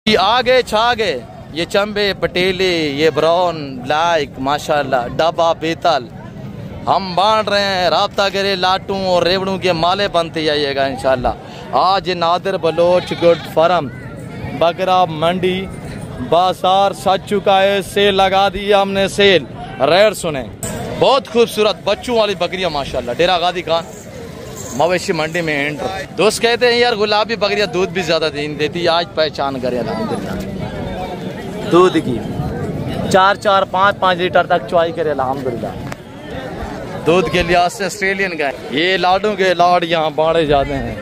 आ गए छा गए ये चंबे पटेले, ये ब्राउन ब्लैक माशाल्लाह डब्बा बेतल हम बांट रहे हैं। राब्ता करे लाटू और रेवड़ू के माले बनते जाइएगा इंशाल्लाह। आज नादिर बलोच गुड फार्म बकरा मंडी बाजार सज चुका है। सेल लगा दिया हमने, सेल रेट सुने बहुत खूबसूरत बच्चों वाली बकरियां माशाल्लाह। डेरा गादी खान मवेशी मंडी में एंटर। दोस्त कहते हैं यार गुलाबी बकरियां दूध भी ज्यादा देती। आज पहचान करे अल्हम्दुलिल्लाह, दूध की 4-4, 5-5 लीटर तक चुआई करे अल्हम्दुलिल्लाह। दूध के लिहाज से ऑस्ट्रेलियन गाय। ये लाडू के लाड यहाँ बांटे जाते हैं।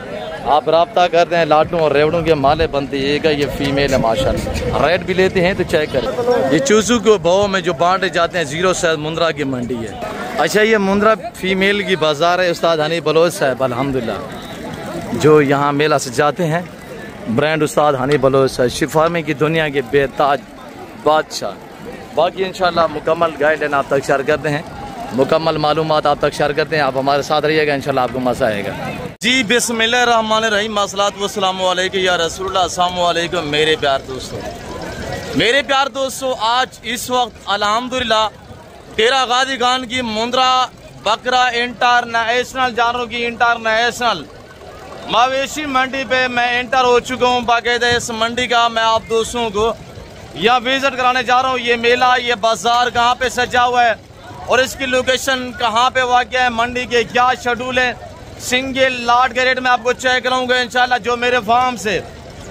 आप राब्ता करते हैं लाटू और रेवड़ों के माले बनते हैं। ये फीमेल है माशाल्लाह। रेट भी लेते हैं तो चेक करें। ये चूसू के भाव में जो बांटे जाते हैं 0 से मुंद्रा की मंडी है। अच्छा ये मुंद्रा फीमेल की बाजार है। उस्ताद हनी बलोच साहब अल्हम्दुलिल्लाह जो यहाँ मेला से जाते हैं। ब्रांड उस्ताद हनी बलोच साहब शिफार्मी की दुनिया के बेताज बादशाह। बाकी इंशाल्लाह मुकम्मल गाइडलाइन आप तक शेयर करते हैं, मुकम्मल मालूमात आप तक शेयर करते हैं। आप हमारे साथ रहिएगा इंशाल्लाह, आपको मजा आएगा। जी बिस्मिल्लाहिर्रहमानिर्रहीम, अस्सलातु वस्सलामु अलैकुम या रसूलुल्लाह। अस्सलामु अलैकुम मेरे प्यार दोस्तों, आज इस वक्त अल्हम्दुलिल्लाह डेरा गादी खान की मुंद्रा बकरा इंटरनेशनल जानवरों की इंटरनेशनल मवेशी मंडी पे मैं एंटर हो चुका हूँ। बाकायदा इस मंडी का मैं आप दोस्तों को यहाँ विजिट कराने जा रहा हूँ। ये मेला, ये बाजार कहाँ पे सजा हुआ है और इसकी लोकेशन कहाँ पे वाक़या है, मंडी के क्या शेड्यूल है, सिंगल लाट के रेट में आपको चेक कराऊंगा इंशाल्लाह। जो मेरे फार्म से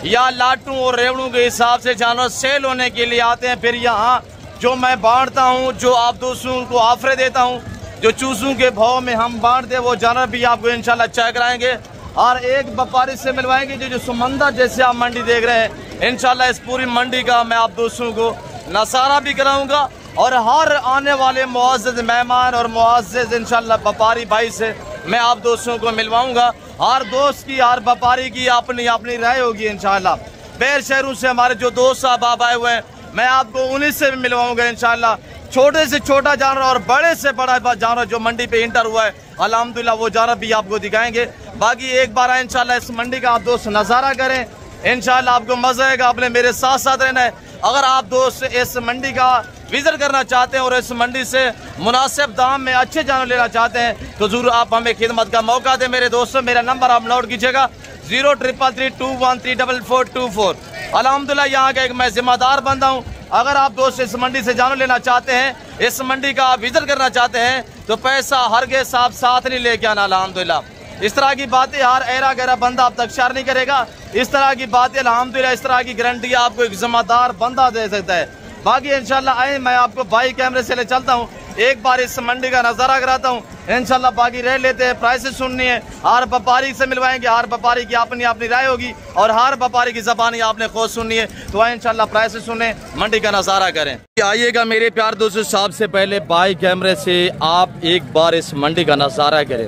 या लाटू और रेवड़ू के हिसाब से जानवर सेल होने के लिए आते हैं, फिर यहाँ जो मैं बांटता हूँ, जो आप दोस्तों को ऑफर देता हूँ, जो चूसों के भाव में हम बांटते हैं, वो जानवर भी आपको इंशाल्लाह चेक कराएंगे और एक व्यापारी से मिलवाएंगे। जो समंदर जैसे आप मंडी देख रहे हैं इंशाल्लाह, इस पूरी मंडी का मैं आप दोस्तों को नज़ारा भी कराऊंगा और हर आने वाले मुअज़्ज़ज़ मेहमान और मुअज़्ज़ज़ इंशाल्लाह व्यापारी भाई से मैं आप दोस्तों को मिलवाऊंगा। हर दोस्त की, हर व्यापारी की अपनी अपनी राय होगी इंशाल्लाह। बैर शहरों से हमारे जो दोस्त साहब आए हुए हैं, मैं आपको उन्हीं से भी मिलवाऊंगा इंशाल्लाह। छोटे से छोटा जानवर और बड़े से बड़ा जानवर जो मंडी पे इंटर हुआ है अल्हम्दुलिल्लाह, वो जानवर भी आपको दिखाएंगे। बाकी एक बार इंशाल्लाह इस मंडी का आप दोस्त नज़ारा करें इंशाल्लाह, आपको मजा आएगा। आपने मेरे साथ साथ रहना है। अगर आप दोस्त इस मंडी का विजिट करना चाहते हैं और इस मंडी से मुनासिब दाम में अच्छे जानवर लेना चाहते हैं तो जरूर आप हमें खिदमत का मौका दें मेरे दोस्तों। मेरा नंबर आप नोट कीजिएगा 0333213424। अल्हम्दुलिल्लाह यहाँ का एक मैं जिम्मेदार बंदा हूँ। अगर आप दोस्त इस मंडी से जानवर लेना चाहते हैं, इस मंडी का विजिट करना चाहते हैं तो पैसा हरगिज़ आप साथ नहीं लेके आना। अल्हम्दुलिल्लाह इस तरह की बातें हर एरा गहरा बंदा आप तक शेयर नहीं करेगा। इस तरह की बातें अल्हम्दुलिल्लाह, इस तरह की गारंटी आपको एक जिम्मेदार बंदा दे सकता है। बाकी इंशाल्लाह आए, मैं आपको भाई कैमरे से ले चलता हूँ, एक बार इस मंडी का नज़ारा कराता हूँ इंशाल्लाह। बाकी रेट लेते हैं, प्राइसेस सुननी है, हर व्यापारी से मिलवाएंगे। हर व्यापारी की अपनी अपनी राय होगी और हर व्यापारी की ज़बानी आपने खुद सुननी है। तो आए इंशाल्लाह प्राइसेस सुने, मंडी का नज़ारा करें। आइएगा मेरे प्यार दोस्तों, सबसे पहले भाई कैमरे से आप एक बार इस मंडी का नज़ारा करें।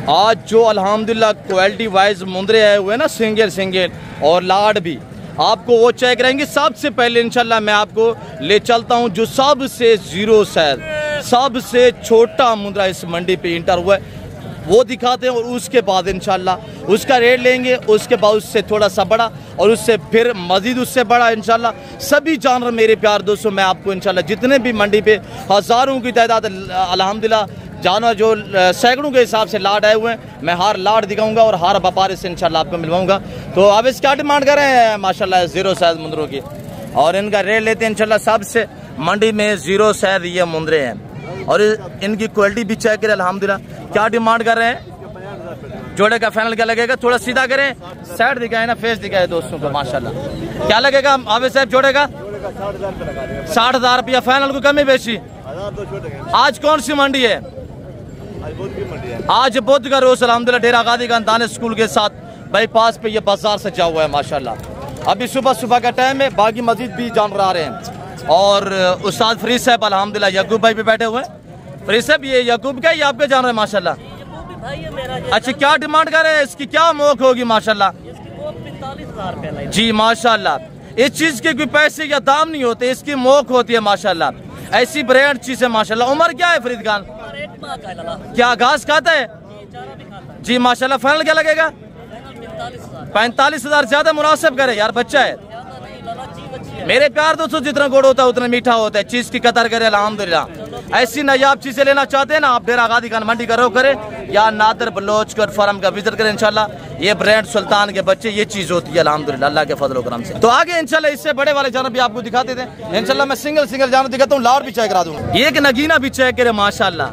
आज जो अल्हम्दुलिल्लाह क्वालिटी वाइज मुंद्रे आए हुए ना, सिंगल और लाड भी, आपको वो चेक करेंगे। सबसे पहले इंशाल्लाह मैं आपको ले चलता हूं जो सबसे 0 साइज, सबसे छोटा मुंद्रा इस मंडी पे इंटर हुआ है, वो दिखाते हैं और उसके बाद इंशाल्लाह उसका रेट लेंगे। उसके बाद उससे थोड़ा सा बड़ा और उससे फिर मजीद उससे बड़ा इंशाल्लाह सभी जानवर मेरे प्यार दोस्तों मैं आपको इंशाल्लाह जितने भी मंडी पे हज़ारों की तादाद अल्हम्दुलिल्लाह जानवर जो सैकड़ों के हिसाब से लाट आए हुए हैं, मैं हर लाट दिखाऊंगा और हर व्यापारी से इंशाल्लाह आपको मिलवाऊंगा। तो अब इसका डिमांड कर रहे हैं माशाल्लाह 0 साइज मुंद्रों की और इनका रेट लेते हैं इंशाल्लाह। सबसे मंडी में 0 साइज ये मुंद्रे हैं और इनकी क्वालिटी भी चेक करें अल्हम्दुलिल्लाह। क्या डिमांड कर रहे हैं? जोड़े का फाइनल क्या लगेगा? थोड़ा सीधा करें, साइड दिखाए ना, फेस दिखाए दोस्तों को माशाल्लाह। क्या लगेगा आबिद साहब? जोड़े का 60,000 रुपया फाइनल को, कमी बेची। आज कौन सी मंडी है? आज बुध का रोज अल्हम्दुलिल्लाह डेरा गादी खान दानिश स्कूल के साथ बाईपास पे ये बाजार सजा हुआ है माशाल्लाह। अभी सुबह का टाइम है, बाकी मजीद भी जानवर आ रहे हैं और उस्ताद फरीद साहब अल्हम्दुलिल्लाह याकूब भाई भी बैठे हुए हैं। फरीद साहब ये याकूब का ये आपके जानवर है माशाल्लाह? अच्छा, क्या डिमांड कर रहे हैं इसकी? क्या मोक होगी माशाल्लाह? 45,000 जी माशाल्लाह। इस चीज के कोई पैसे या दाम नहीं होते, इसकी मोक होती है माशाल्लाह। ऐसी ब्रांड चीज है माशाल्लाह। उम्र क्या है फरीद खान? क्या घास खाता है? जी माशाल्लाह। फाइनल क्या लगेगा? 45,000। ज्यादा मुनासिब करे यार, बच्चा है। मेरे प्यार दोस्तों, जितना गुड़ होता है उतना मीठा होता है। चीज की कदर करे अल्हम्दुलिल्लाह। ऐसी नायाब चीजें लेना चाहते हैं ना आप, डेरा गादी खान मंडी का रुख करें या नादर बलोच कर फार्म का विजिट करें इंशाल्लाह। ये ब्रांड सुल्तान के बच्चे, ये चीज होती है अल्हम्दुलिल्लाह अल्लाह के फजल करम से। तो आगे इंशाल्लाह इससे बड़े वाले जानवर भी आपको दिखाते थे इंशाल्लाह। मैं सिंगल जानवर दिखाता हूँ, लाड़ भी चेक करा दूंगा। ये नगीना भी चेक करे माशाल्लाह,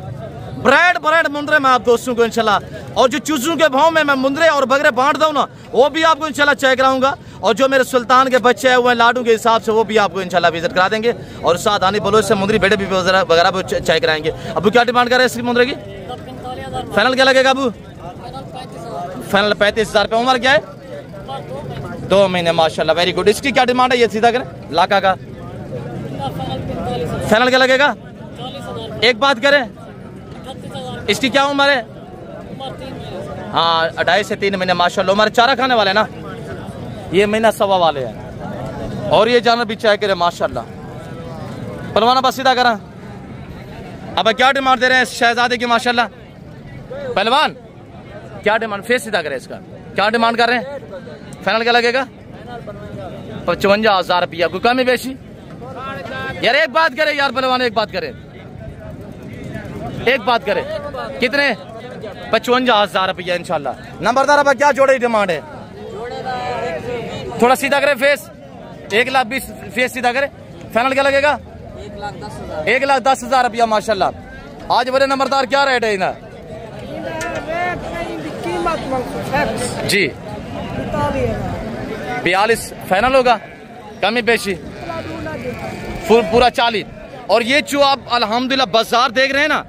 ब्रांड मुंदरे में आप दोस्तों को इंशाल्लाह। और जो चूजों के भाव में मैं मुंदरे और बगरे बांट दूं ना, वो भी आपको इंशाल्लाह चेक कराऊंगा। और जो मेरे सुल्तान के बच्चे हैं वो लाडू के हिसाब से, वो भी आपको इंशाल्लाह विजिट करा देंगे। और साथ आनी बलोच से मुंदरी बेटे भी वगैरह चेक कराएंगे। अबू क्या डिमांड कर रहे हैं इसकी मुंदरे की? फाइनल क्या लगेगा अबू? फाइनल 35,000 रुपये। उम्र क्या है? 2 महीने माशाल्लाह, वेरी गुड। इसकी क्या डिमांड है? ये सीधा करें लाका का। फाइनल क्या लगेगा? एक बात करें, इसकी क्या उम्र है? हाँ 2.5 से 3 महीने माशाल्लाह। उम्र चारा खाने वाले ना, ये महीना सवा वाले हैं। और ये जानवर भी चेक करे माशाल्लाह। पलवाना बस सीधा करा। अब क्या डिमांड दे रहे हैं शहजादे की माशाल्लाह? पहलवान क्या डिमांड? फेस सीधा करे इसका, क्या डिमांड कर रहे हैं? फाइनल क्या लगेगा? 55,000 रुपया। कोई कमी बेशी? यार एक बात करे यार पहलवान, एक बात करे, एक बात करे। कितने? 55,000 रुपया इंशाल्लाह। नंबरदार अब क्या जोड़े डिमांड है? थोड़ा सीधा करे फेस, 1,20,000 फेस सीधा करे। फाइनल क्या लगेगा? 1,10,000 रुपया माशाल्लाह। आज बड़े नंबरदार क्या रेट है इधर जी? 42 फाइनल होगा, कमी पेशी पूरा 40। और ये जो आप अल्हम्दुलिल्लाह बाजार देख रहे हैं ना,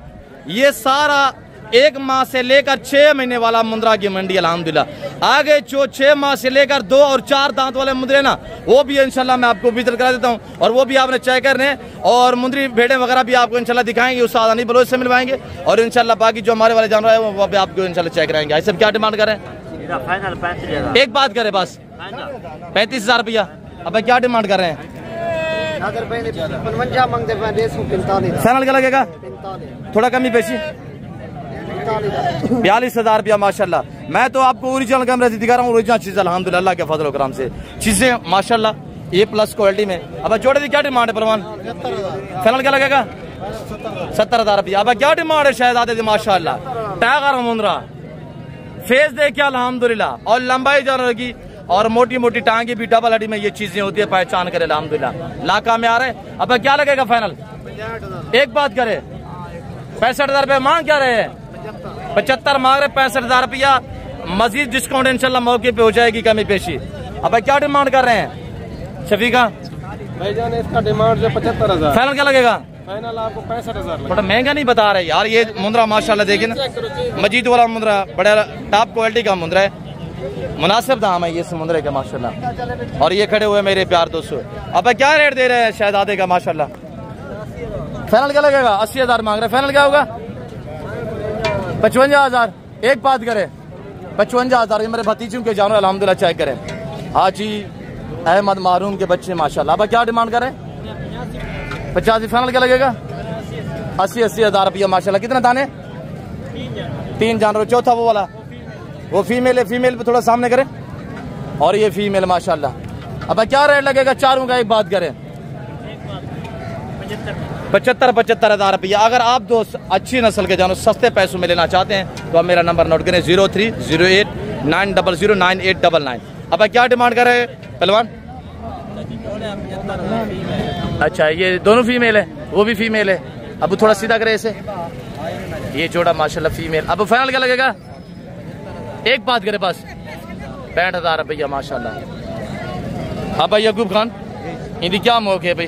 ये सारा 1 माह से लेकर 6 महीने वाला मुंद्रा की मंडी अल्हम्दुलिल्लाह। आगे जो 6 माह से लेकर 2 और 4 दांत वाले मुंद्रे ना, वो भी इंशाल्लाह मैं आपको विजिट करा देता हूँ। और वो भी आपने चेक करने, और मुंद्री भेड़े वगैरह भी आपको इंशाल्लाह दिखाएंगे, उस आदानी बलोच से मिलवाएंगे। और इंशाल्लाह बाकी जो हमारे वाले जानवर है वो भी आपको इंशाल्लाह चेक कराएंगे। ऐसे क्या डिमांड करें? फाइनल 35,000। एक बात करे बस, 35,000 रुपया। अब क्या डिमांड कर रहे हैं? अगर 55 मांगते हैं 45। फाइनल क्या लगेगा? थोड़ा कमी पेशी 42,000 रुपया माशाल्लाह। मैं तो आपको ओरिजिनल कैमरे से दिखा रहा हूँ, ओरिजिनल चीज अल्हम्दुलिल्लाह अल्लाह के फजल व करम से चीजें माशाल्लाह ये प्लस क्वालिटी में। अब जोड़े की क्या डिमांड है परवान? फाइनल क्या लगेगा? 70,000 रुपया। अब क्या डिमांड है शहजादे की माशाल्लाह? टाइगर मुंद्रा फेस देखिए अल्हम्दुलिल्लाह, और लंबाई जानवर की और मोटी मोटी टांगे भी डबल हड्डी में ये चीजें होती है, पहचान करे अल्हम्दुलिल्लाह। लाका में आ रहे। अब क्या लगेगा फाइनल? एक बात करे, 65,000 रुपये मांग क्या रहे हैं? 75 मांग रहे, 65,000 रुपया। मजीद डिस्काउंट इंशाल्लाह मौके पे हो जाएगी, कमी पेशी। अब क्या डिमांड कर रहे हैं शफीका भाईजान? इसका डिमांड जो 75,000। फाइनल क्या लगेगा? फाइनल आपको 65,000। थोड़ा महंगा नहीं बता रहे यार। ये मुंद्रा माशाल्लाह देखिए ना, मजीद वाला मुंद्रा बड़ा टॉप क्वालिटी का मुंद्रा है, मुनासिब दाम है ये इस मुंद्रे का माशाल्लाह। और ये खड़े हुए मेरे प्यार दोस्तों, अब क्या रेट दे रहे हैं शहजादे का माशाल्लाह? फाइनल क्या लगेगा? 80,000 मांग रहे। फाइनल क्या होगा? 55,000। एक बात करे, 55,000 मेरे भतीजों के जानवर अल्हम्दुलिल्लाह चेक करें। हाजी अहमद मारूम के बच्चे माशाल्लाह। अब क्या डिमांड करें? 85। फाइनल क्या लगेगा? 80,000 रुपया माशाल्लाह। कितने दाने? 3 जानवर। चौथा वो वाला, वो फीमेल है, फीमेल पे थोड़ा सामने करें। और ये फीमेल माशाल्लाह। अब क्या रेट लगेगा चारों का? एक बात करें, 75,000 रुपया। अगर आप दोस्त अच्छी नस्ल के जानवर सस्ते पैसों में लेना चाहते हैं तो आप मेरा नंबर नोट करें 030890098899। अब क्या डिमांड कर रहे हैं पहलवान? अच्छा ये दोनों फीमेल है, वो भी फीमेल है। अब थोड़ा सीधा करे इसे, ये जोड़ा माशाल्लाह फीमेल। अब फाइनल क्या लगेगा? एक बात करे बस, 65,000 रुपया माशाल्लाह। अब भाई यकूब खान इनकी क्या मौके है भाई?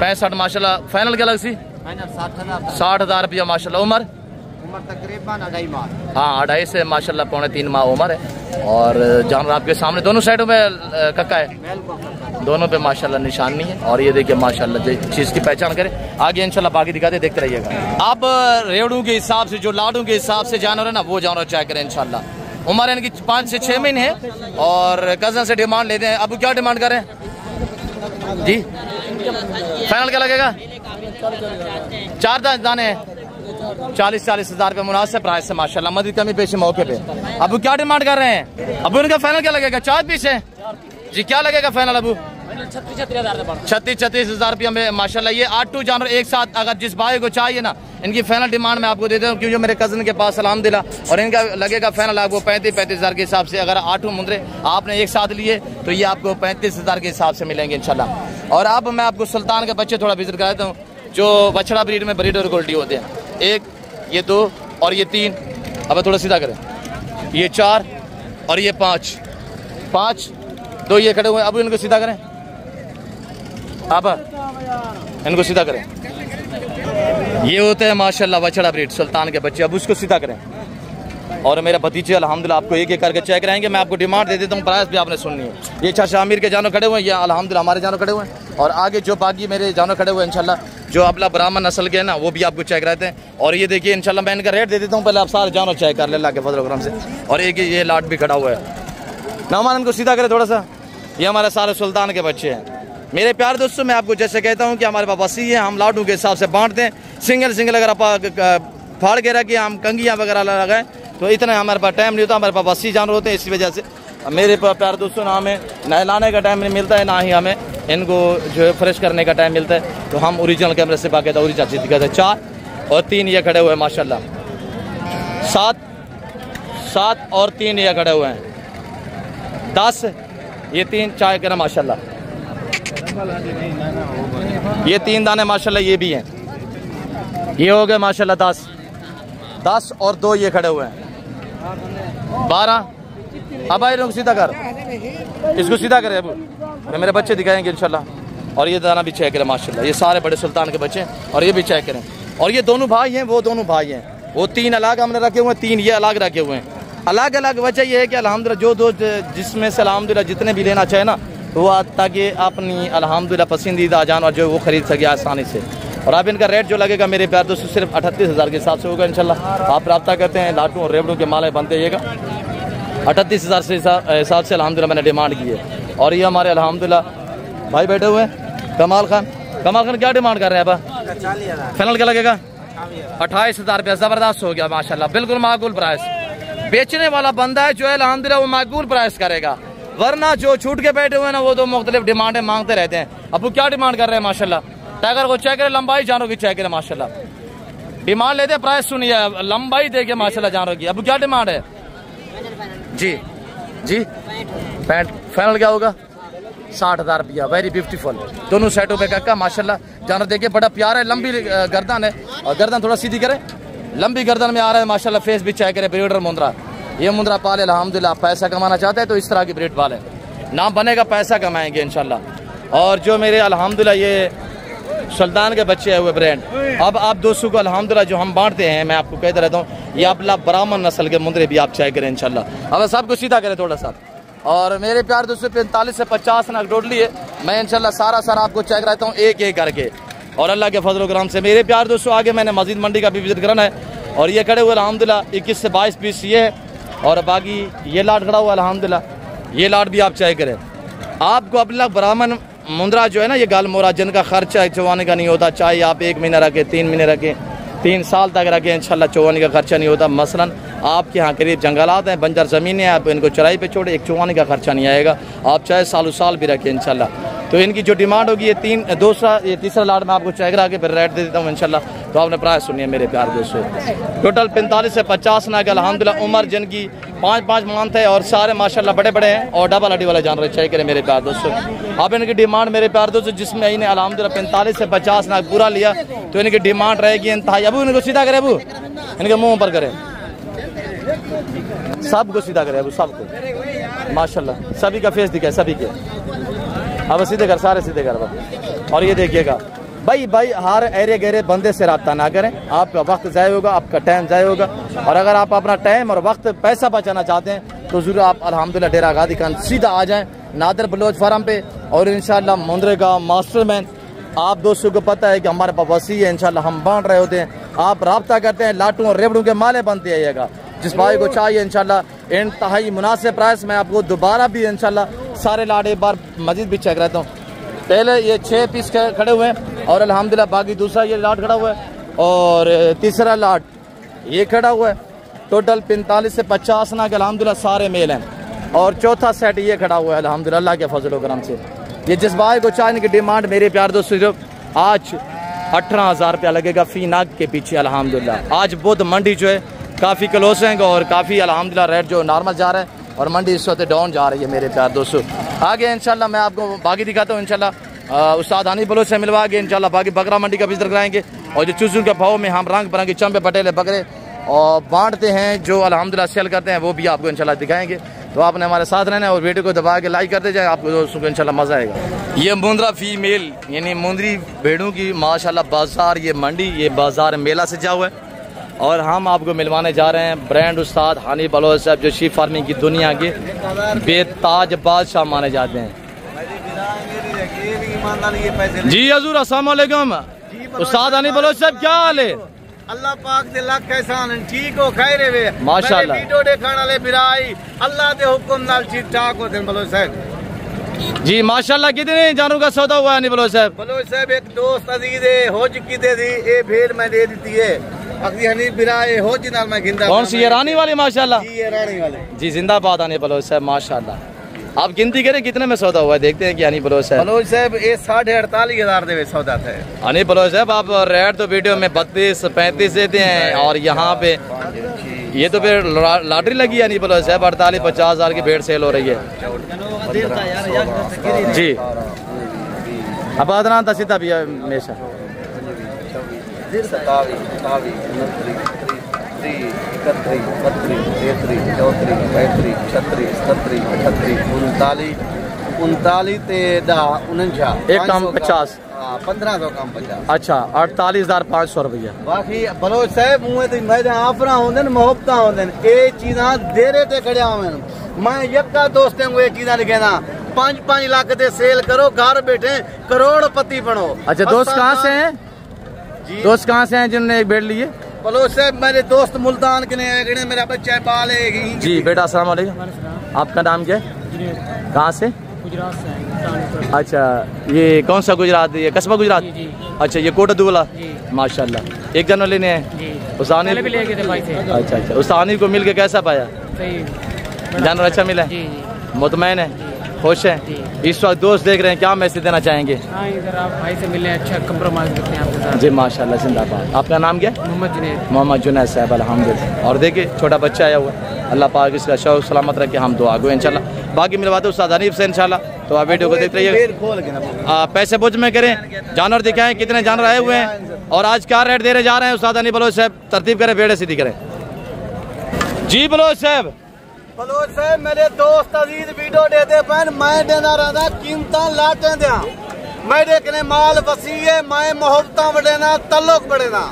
65 माशाल्लाह। फाइनल क्या लग सी? 60,000 रुपया माशाल्लाह। उम्र तकरीबन 2.5 माह। हाँ 2.5 से माशाल्लाह 3.25 माह उम्र है। और जानवर आपके सामने दोनों साइडों में कक्का है, दोनों पे माशाल्लाह निशानी है। और ये देखिए माशाल्लाह चीज की पहचान करें। आगे इंशाल्लाह बाकी दिखाते देखते रहिएगा। आप रेवड़ों के हिसाब से, जो लाडों के हिसाब से जानवर है ना, वो जानवर चेक करें इंशाल्लाह। उम्र इनकी 5 से 6 महीने है। और कजन से डिमांड लेते हैं। अब क्या डिमांड करें जी? फाइनल क्या लगेगा? 4 दाने हैं, 40,000 रुपये मुनासिब प्राइस है माशाल्लाह। मजीद कमी पेशी मौके पे। अब क्या डिमांड कर रहे हैं? अब उनका फाइनल क्या लगेगा? 4 पीस है जी। क्या लगेगा फाइनल? अब 36 हज़ार रुपया में माशाल्लाह। ये 8 जानवर एक साथ अगर जिस भाई को चाहिए ना, इनकी फाइनल डिमांड मैं आपको दे देता हूँ, क्योंकि मेरे कज़न के पास अल्हम्दुलिल्लाह, और इनका लगेगा फाइनल आपको 35 हज़ार के हिसाब से। अगर 8 मुंदरे आपने एक साथ लिए तो ये आपको 35 हज़ार के हिसाब से मिलेंगे इंशाल्लाह। और अब मैं आपको सुल्तान के बच्चे थोड़ा विजिट कराता हूँ, जो बछड़ा ब्रीड में ब्रीडर क्वालिटी होते हैं। 1, ये 2 और ये 3, अब थोड़ा सीधा करें, ये 4 और ये 5, 2 ये खड़े हुए हैं। अब इनको सीधा करें, अब इनको सीधा करें। ये होते हैं माशाल्लाह बछड़ा ब्रीड सुल्तान के बच्चे। अब उसको सीधा करें। और मेरे भतीजे अल्हम्दुलिल्लाह आपको एक एक करके चेक कराएंगे। मैं आपको डिमांड दे देता हूँ, प्राइस भी आपने सुननी है। ये चाचा आमिर के जानवर खड़े हुए हैं, ये अल्हम्दुलिल्लाह हमारे जानवर खड़े हुए हैं। और आगे जो बाकी मेरे जानवर खड़े हुए हैं इंशाल्लाह, जो अपना ब्राह्मण नस्ल के हैं ना, वो भी आपको चेक कराते हैं। और ये देखिए इंशाल्लाह मैं इनका रेट दे देता हूँ, पहले आप सारे जानवर चेक कर ले अल्लाह के फजल करम से। और एक ये लाट भी खड़ा हुआ है, नामान इनको सीधा करें थोड़ा सा। ये हमारे सारे सुल्तान के बच्चे हैं। मेरे प्यार दोस्तों, मैं आपको जैसे कहता हूँ कि हमारे पास वसी है, हम लाडू के हिसाब से बांटते हैं। सिंगल अगर आप फाड़ के रखें, हम कंगियाँ वगैरह लगाएं तो इतना हमारे पास टाइम नहीं होता। हमारे पास वसी जानवर होते हैं, इसी वजह से मेरे प्यार दोस्तों ना हमें नहलाने का टाइम नहीं मिलता है, ना ही हमें इनको जो है फ्रेश करने का टाइम मिलता है। तो हम ओरिजिनल कैमरे से बाकी ओरिजिनल चीज़ दिखाते हैं। 4 और 3 ये खड़े हुए हैं माशाल्लाह। 7 और 3 ये खड़े हुए हैं। 10 ये 3 चाय करें माशाल्लाह। ये 3 दाने माशाल्लाह ये भी हैं। ये हो गए माशाल्लाह 10 और 2 ये खड़े हुए हैं। 12। अब भाई लोग सीधा कर, इसको सीधा करे। अब मेरे बच्चे दिखाएंगे इंशाल्लाह। और ये दाना भी चेक करें माशाल्लाह। ये सारे बड़े सुल्तान के बच्चे हैं और ये भी चेक करें। और ये दोनों भाई हैं, वो दोनों भाई हैं। वो 3 अलग हमने रखे हुए हैं, 3 ये अलग रखे हुए हैं। अलग अलग वजह ये है कि अल्हम्दुलिल्लाह जो दोस्त जिसमें से अल्हम्दुलिल्लाह जितने भी लेना चाहे ना, वो ताकि अपनी अल्हम्दुलिल्लाह पसंदीदा जानवर जो वो खरीद सके आसानी से। और अब इनका रेट जो लगेगा मेरे प्यार दोस्तों सिर्फ 38 हज़ार के हिसाब से होगा इंशाल्लाह। आप रब्ता करते हैं, लाटू और रेबड़ों के माले बनते जाइएगा। 38 हज़ार से हिसाब से अल्हम्दुलिल्लाह मैंने डिमांड की है। और ये हमारे अल्हम्दुलिल्लाह भाई बैठे हुए हैं। कमाल खान क्या डिमांड कर रहे हैं? अब फाइनल क्या लगेगा? 28 हज़ार रुपया। ज़बरदस्त हो गया माशाल्लाह, बिल्कुल माकूल प्राइस। बेचने वाला बंदा है जो है अल्हम्दुलिल्लाह वो माकूल प्राइस करेगा, वरना जो छूट के बैठे हुए हैं ना वो तो मुख्तलिफ डिमांडें मांगते रहते हैं। अब वो क्या डिमांड कर रहे हैं माशाल्लाह? टाइगर को चेक करें, लंबाई जानवर की चेक करें माशाल्लाह। डिमांड लेते प्राइस सुनिए, लंबाई देखिए माशाल्लाह जानवर की। अब क्या डिमांड है जी? 65। फाइनल क्या होगा? 60 हज़ार रुपया। वेरी ब्यूटीफुल दोनों सेटों पे कक्का माशाल्लाह। जानवर देखिए बड़ा प्यारा है, लंबी गर्दन है। और गर्दन थोड़ा सीधी करे, लंबी गर्दन में आ रहा है माशाल्लाह। फेस भी चेक करे, ब्रीडर मुंद्रा। ये मुंद्रा पाले अल्हम्दुलिल्लाह। पैसा कमाना चाहते हैं तो इस तरह की ब्रीड पाले, नाम बनेगा, पैसा कमाएंगे इंशाल्लाह। और जो मेरे अल्हम्दुलिल्लाह ये सुल्तान के बच्चे हुए ब्रांड, अब आप दोस्तों को अल्हम्दुलिल्लाह जो हम बांटते हैं, मैं आपको कहता रहता हूँ, ये अपना ब्राह्मण नस्ल के मुंद्रे भी आप चेक करें इंशाल्लाह। अब सबको सीधा करें थोड़ा सा। और मेरे प्यार दोस्तों 45 से 50 नग टोटली है। मैं इंशाल्लाह सारा आपको चेक रहता हूँ एक एक करके। और अल्लाह के फजल करम से मेरे प्यार दोस्तों आगे मैंने मस्जिद मंडी का भी विजिट करना है। और ये खड़े हुए अल्हम्दुलिल्लाह 21 से 22 पीस ये है। और बाकी ये लाट खड़ा हुआ अल्हम्दुलिल्लाह, ये लाट भी आप चेक करें। आपको अपना ब्राह्मण मुंद्रा जो है ना, ये गाल मोरा जिनका खर्चा चवाने का नहीं होता, चाहे आप 1 महीना रखें, 3 महीने रखें, 3 साल तक रखें, इंशाल्लाह चवाने का खर्चा नहीं होता। मसलन आपके यहाँ करीब जंगलात हैं, बंजर ज़मीनें हैं, आप इनको चराई पे छोड़े, एक चवाने का खर्चा नहीं आएगा। आप चाहे सालों साल भी रखें इंशाल्लाह। तो इनकी जो डिमांड होगी ये तीसरा लाट में आपको चेक करा के फिर रेट दे देता हूँ इंशाल्लाह। तो आपने प्राइस सुनिए मेरे प्यार दोस्तों। टोटल 45 से 50 नाग अल्हम्दुलिल्लाह। उम्र जिनकी 5-5 मंथ है और सारे माशाल्लाह बड़े हैं और डबल हड्डी वाले जानवर चेक करें मेरे प्यार दोस्तों। अब इनकी डिमांड मेरे प्यार दोस्तों जिसमें इन्हें अल्हम्दुलिल्लाह 45 से 50 नाग पूरा लिया तो इनकी डिमांड रहेगी इंतहाई। अबू इनको सीधा करे, अबू इनके मुँह पर करें, सबको सीधा करे अबू, सबको माशाल्लाह। सभी का फेस दिखाए, सभी के। अब सीधे कर, सारे सीधे कर। और ये देखिएगा भाई हर एरे गहरे बंदे से रब्ता ना करें, आपका वक्त ज़ाय होगा, आपका टाइम ज़ाय होगा। और अगर आप अपना टाइम और वक्त पैसा बचाना चाहते हैं तो ज़रूर आप अल्हम्दुलिल्लाह डेरा गादी खान सीधा आ जाएं नादर बलोच फार्म पे। और इंशाल्लाह मुंद्रे का मास्टरमैन आप दोस्तों को पता है कि हमारे पास वसी है, इंशाल्लाह हम बांट रहे होते हैं। आप रब्ता करते हैं, लाटू और रेबड़ों के माले बनते आइएगा। जिस भाई को चाहिए इंशाल्लाह इंतहाई मुनासिब प्राइस। मैं आपको दोबारा भी इंशाल्लाह सारे लाट एक बार मजीद भी चेक रहता हूँ। पहले ये 6 पीस खड़े हुए हैं और अल्हम्दुलिल्लाह बाकी दूसरा ये लाट खड़ा हुआ है और तीसरा लाट ये खड़ा हुआ है। टोटल 45 से 50 नाग अल्हम्दुलिल्लाह सारे मेल हैं। और चौथा सेट ये खड़ा हुआ है अल्हम्दुलिल्लाह अल्लाह के फजल व करम से। ये जिस भाई को चाहिए की डिमांड मेरे प्यार दोस्तों सिर्फ आज 18,000 रुपया लगेगा फी नाग के पीछे अल्हम्दुलिल्लाह। आज बुध मंडी जो है काफ़ी क्लोज है और काफ़ी अल्हम्दुलिल्लाह रेट जो नॉर्मल जा रहा है और मंडी इस वक्त डाउन जा रही है मेरे प्यार दोस्तों। आगे इंशाल्लाह मैं आपको बाकी दिखाता हूँ। इंशाल्लाह उस्ताद हानी बलोच से मिलवा के इंशाल्लाह बाकी बकरा मंडी का विजिट कराएंगे और जो चूज़ों के भाव में हम रंग बिरंगे चंबे पटेले बकरे और बांटते हैं जो अल्हम्दुलिल्लाह सेल करते हैं वो भी आपको इंशाल्लाह दिखाएंगे। तो आपने हमारे साथ रहना है और वीडियो को दबा के लाइक करते जाए, आपको दोस्तों को इंशाल्लाह मज़ा आएगा। ये मुंद्रा फीमेल यानी मुंद्री भेड़ों की माशाल्लाह बाजार, ये मंडी ये बाजार मेला सजा हुआ है और हम आपको मिलवाने जा रहे हैं ब्रांड उस्ताद हानी बलोच साहब जो शीप फार्मिंग की दुनिया के बेताज बादशाह माने जाते हैं। जी हजूर अस्सलाम वालेकुम उस्ताद हानी बलोच साहब, क्या हाल है? अल्लाह पाक दे लाख एहसान ठीक हो खैरे वे माशाल्लाह। वीडियो देखण वाले बिराई अल्लाह दे हुक्म नाल ठीक ठाक होते हैं बलोच साहब जी माशाल्लाह। कितने जानों का सौदा हुआ है बलोच साहब? बलोच साहब एक दोस्त अजीज है हो चुकी दे दी ये भेड़ मैं दे दी है अगली हनी बिराए हो जी नाल मैं गिनदा। कौन सी ये रानी वाली माशाल्लाह? जी ये रानी वाले जी जिंदाबाद हानी बलोच साहब माशाल्लाह। आप गिनती करें कितने में सौदा हुआ है, देखते हैं कि हानी बलोच साहब। बलोच साहब ये 48,000 दे सौदा था। हानी बलोच साहब आप रेट तो वीडियो में 32-35 देते हैं और यहाँ पे ये तो फिर लॉटरी लगी है। नहीं बलोच साहब 48-50,000 की भेड़ सेल हो रही है जी। अब अदनान सीधा भी है हमेशा 1500 कम 50। अच्छा 48,500 रुपया। बाकी बलोच साहब मुँह तो मेरे आफर होंगे मुहब्बत होंगे ये चीज़ा देरे ते खड़िया हुए मैं यक्का दोस्तों को ये चीज़ा लिखेना 5-5 लाख दे सेल करो घर बैठे करोड़पति बनो। अच्छा दोस्त कहाँ से हैं? दोस्त कहाँ से हैं जिन्होंने एक भेड़ लिए? बलोच साहब मेरे दोस्त मुल्तान के ने मेरा बच्चा बाल है जी। बेटा अस्सलाम वालेकुम, आपका नाम क्या है? कहाँ से? गुजरात से। अच्छा ये कौन सा गुजरात? ये कस्बा गुजरात? जी। अच्छा ये कोटदूला माशाल्लाह। एक जानवर लेने हैं जी। उसानी भी ले गए थे भाई से। अच्छा अच्छा उसानी को मिल के कैसा पाया? सही जानवर अच्छा मिला? जी मुतमैन है, खुश है? इस वक्त दोस्त देख रहे हैं, क्या मैसेज देना चाहेंगे? हाँ इधर आप भाई से मिलने अच्छा कंप्रोमाइज करते हैं आपके साथ। जी माशाल्लाह जिंदाबाद। आपका नाम क्या है? मोहम्मद जुनैद। मोहम्मद जुनैद साहब अल्हम्दुलिल्लाह। और देखिए छोटा बच्चा आया हुआ है, अल्लाह पाक इसका शौक सलामत रखे, हम दुआ गो इंशाल्लाह। बाकी मिलवाते उस्ताद हनीफ से इंशाल्लाह। तो आप वीडियो को देखते रहिए, पैसे बुझ में करें, जानवर दिखाएं कितने जानवर आए हुए हैं और आज क्या रेट दे रहे जा रहे हैं उस्ताद हनीफ बलोच साहब। तरतीब करें, बेड़े सीधी करें जी बलोच साहब। बलोच साहब मेरे दोस्त अजीज वीडियो देते पैन मैं देना रहा कीमत लाटे दिया मैं देखने माल वसी है मैं मोहब्बत बढ़ेना तल्लुक बढ़ेना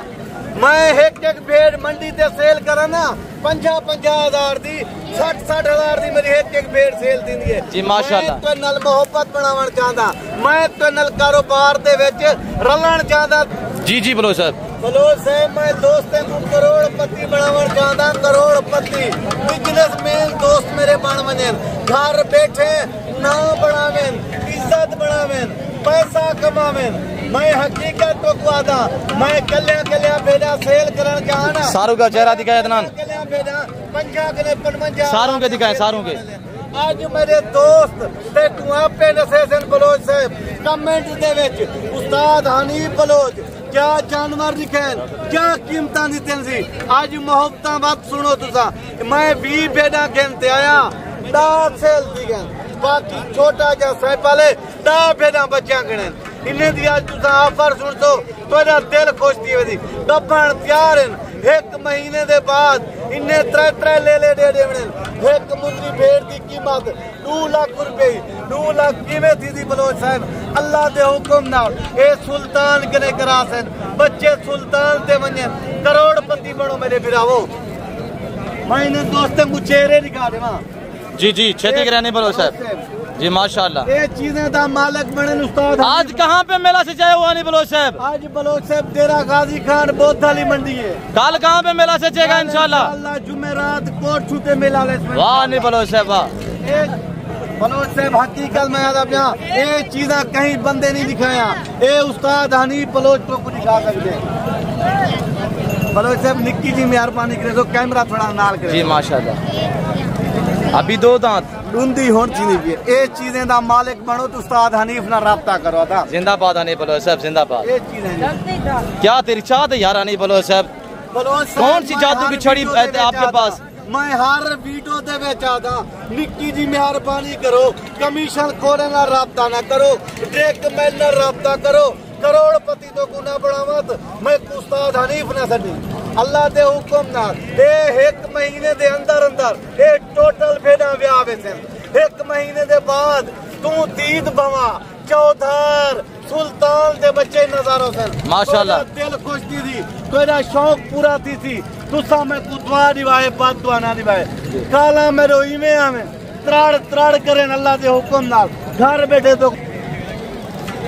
मैं एक भेड़ मंडी ते सेल करा ना 50,000 दी 60,000 दी मेरी एक भेड़ सेल दी है जी माशाल्लाह। मैं तो नल मोहब्बत बनावन चाहता मैं तो नल कारोबार दे विच रलण चाहता। जी जी बलोच साहब। बलोच साहब मैं दोस्तों को करोड़पति बनावन चाहता करोड़पति बिजनेसमैन दोस्त मेरे बन बने घर बैठे ना बनावेन इज्जत बनावेन पैसा कमावेन मैं हकीकत तो वादा मैं कल्या भेड़ा सेल करना चाहना। सारू का चेहरा दिखाए अदनान, कल्या भेड़ा 55 सारों के दिखाए सारों के। आज मेरे दोस्त ते तू आपे नसेसन बलोच साहब कमेंट दे विच उस्ताद हनीफ बलोच क्या जानवर दिखे क्या कीमत दिते सी आज मोहब्बत बात सुनो तुसा मैं 20 भेड़ा गिनते आया 10 सेल दी गन बाकी छोटा जा सैपाले 10 भेड़ा बच्चा गिने इन्हें दी आज तुसा ऑफर सुन तो तेरा दिल खुश थी वेदी गब्बन तैयार हैं 1 महीने दे बाद इन्हें 3 ले दे एक मुंदरी भेड़ की कीमत 2 लाख रुपए 2 लाख किवें थी बलोच साहब अल्लाह दे हुक्म नाल ए सुल्तान कने करा सन बच्चे सुल्तान ते वने करोड़पति बनो मेरे बिरावो मैं इन्हें दोस्तों को चेहरे दिखा देवा। जी जी छेती कराने बलोच साहब जी माशाल्लाह। ये चीजें दा मालिक बने उस्ताद। आज कहाँ पे मेला से चाहे हुआ नहीं बलोच साहब? आज बलोच साहब डेरा गाजी खान बोध वाली मंडी है। कल कहाँ पे मेला से चेगा इंशाल्लाह? जुमेरात कोट छूटे मेला ले वाह नहीं बलोच साहब वाह। बलोच साहब हकीकत में ये चीज़ा कहीं बंदे नहीं दिखाया ये उस्ताद हनीफ बलोच को दिखा सकते बलोच साहब निक्की जी मेहरबानी करे तो कैमरा थोड़ा नाल करे। जी माशाल्लाह। अभी 2 दांत डूंदी होनी चाहिए। ये चीजें दा मालिक बनो तो उस्ताद हनीफ ना राब्ता करो था। जिंदाबाद हनी बलोच साहब, जिंदाबाद। ये चीजें क्या तेरी चाहत है यार हनी बलोच साहब? कौन सी जादू की छड़ी है आपके पास? मैं हर वीडियो दे विच आदा निक्की जी मेहरबानी करो, कमीशन खोले ना राब्ता ना करो, डायरेक्ट मेल ना राब्ता करो, करोड़पति तो गुना बढ़ावत मैं उस्ताद हनीफ ना सदी अल्लाह दे हुक्म ना ए 1 महीने दे अंदर अंदर ए टोटल भेड़ा ब्याह वेसन 1 महीने दे बाद तू दीद बवा चौधर सुल्तान दे बच्चे नजारों से माशाल्लाह दिल खुश थी, तेरा शौक पूरा थी तुसा में कुदवा निभाए बात दुआ ना निभाए काला में रोई में हमें त्राड़ त्राड़ करें अल्लाह दे हुक्म नाल घर बैठे तो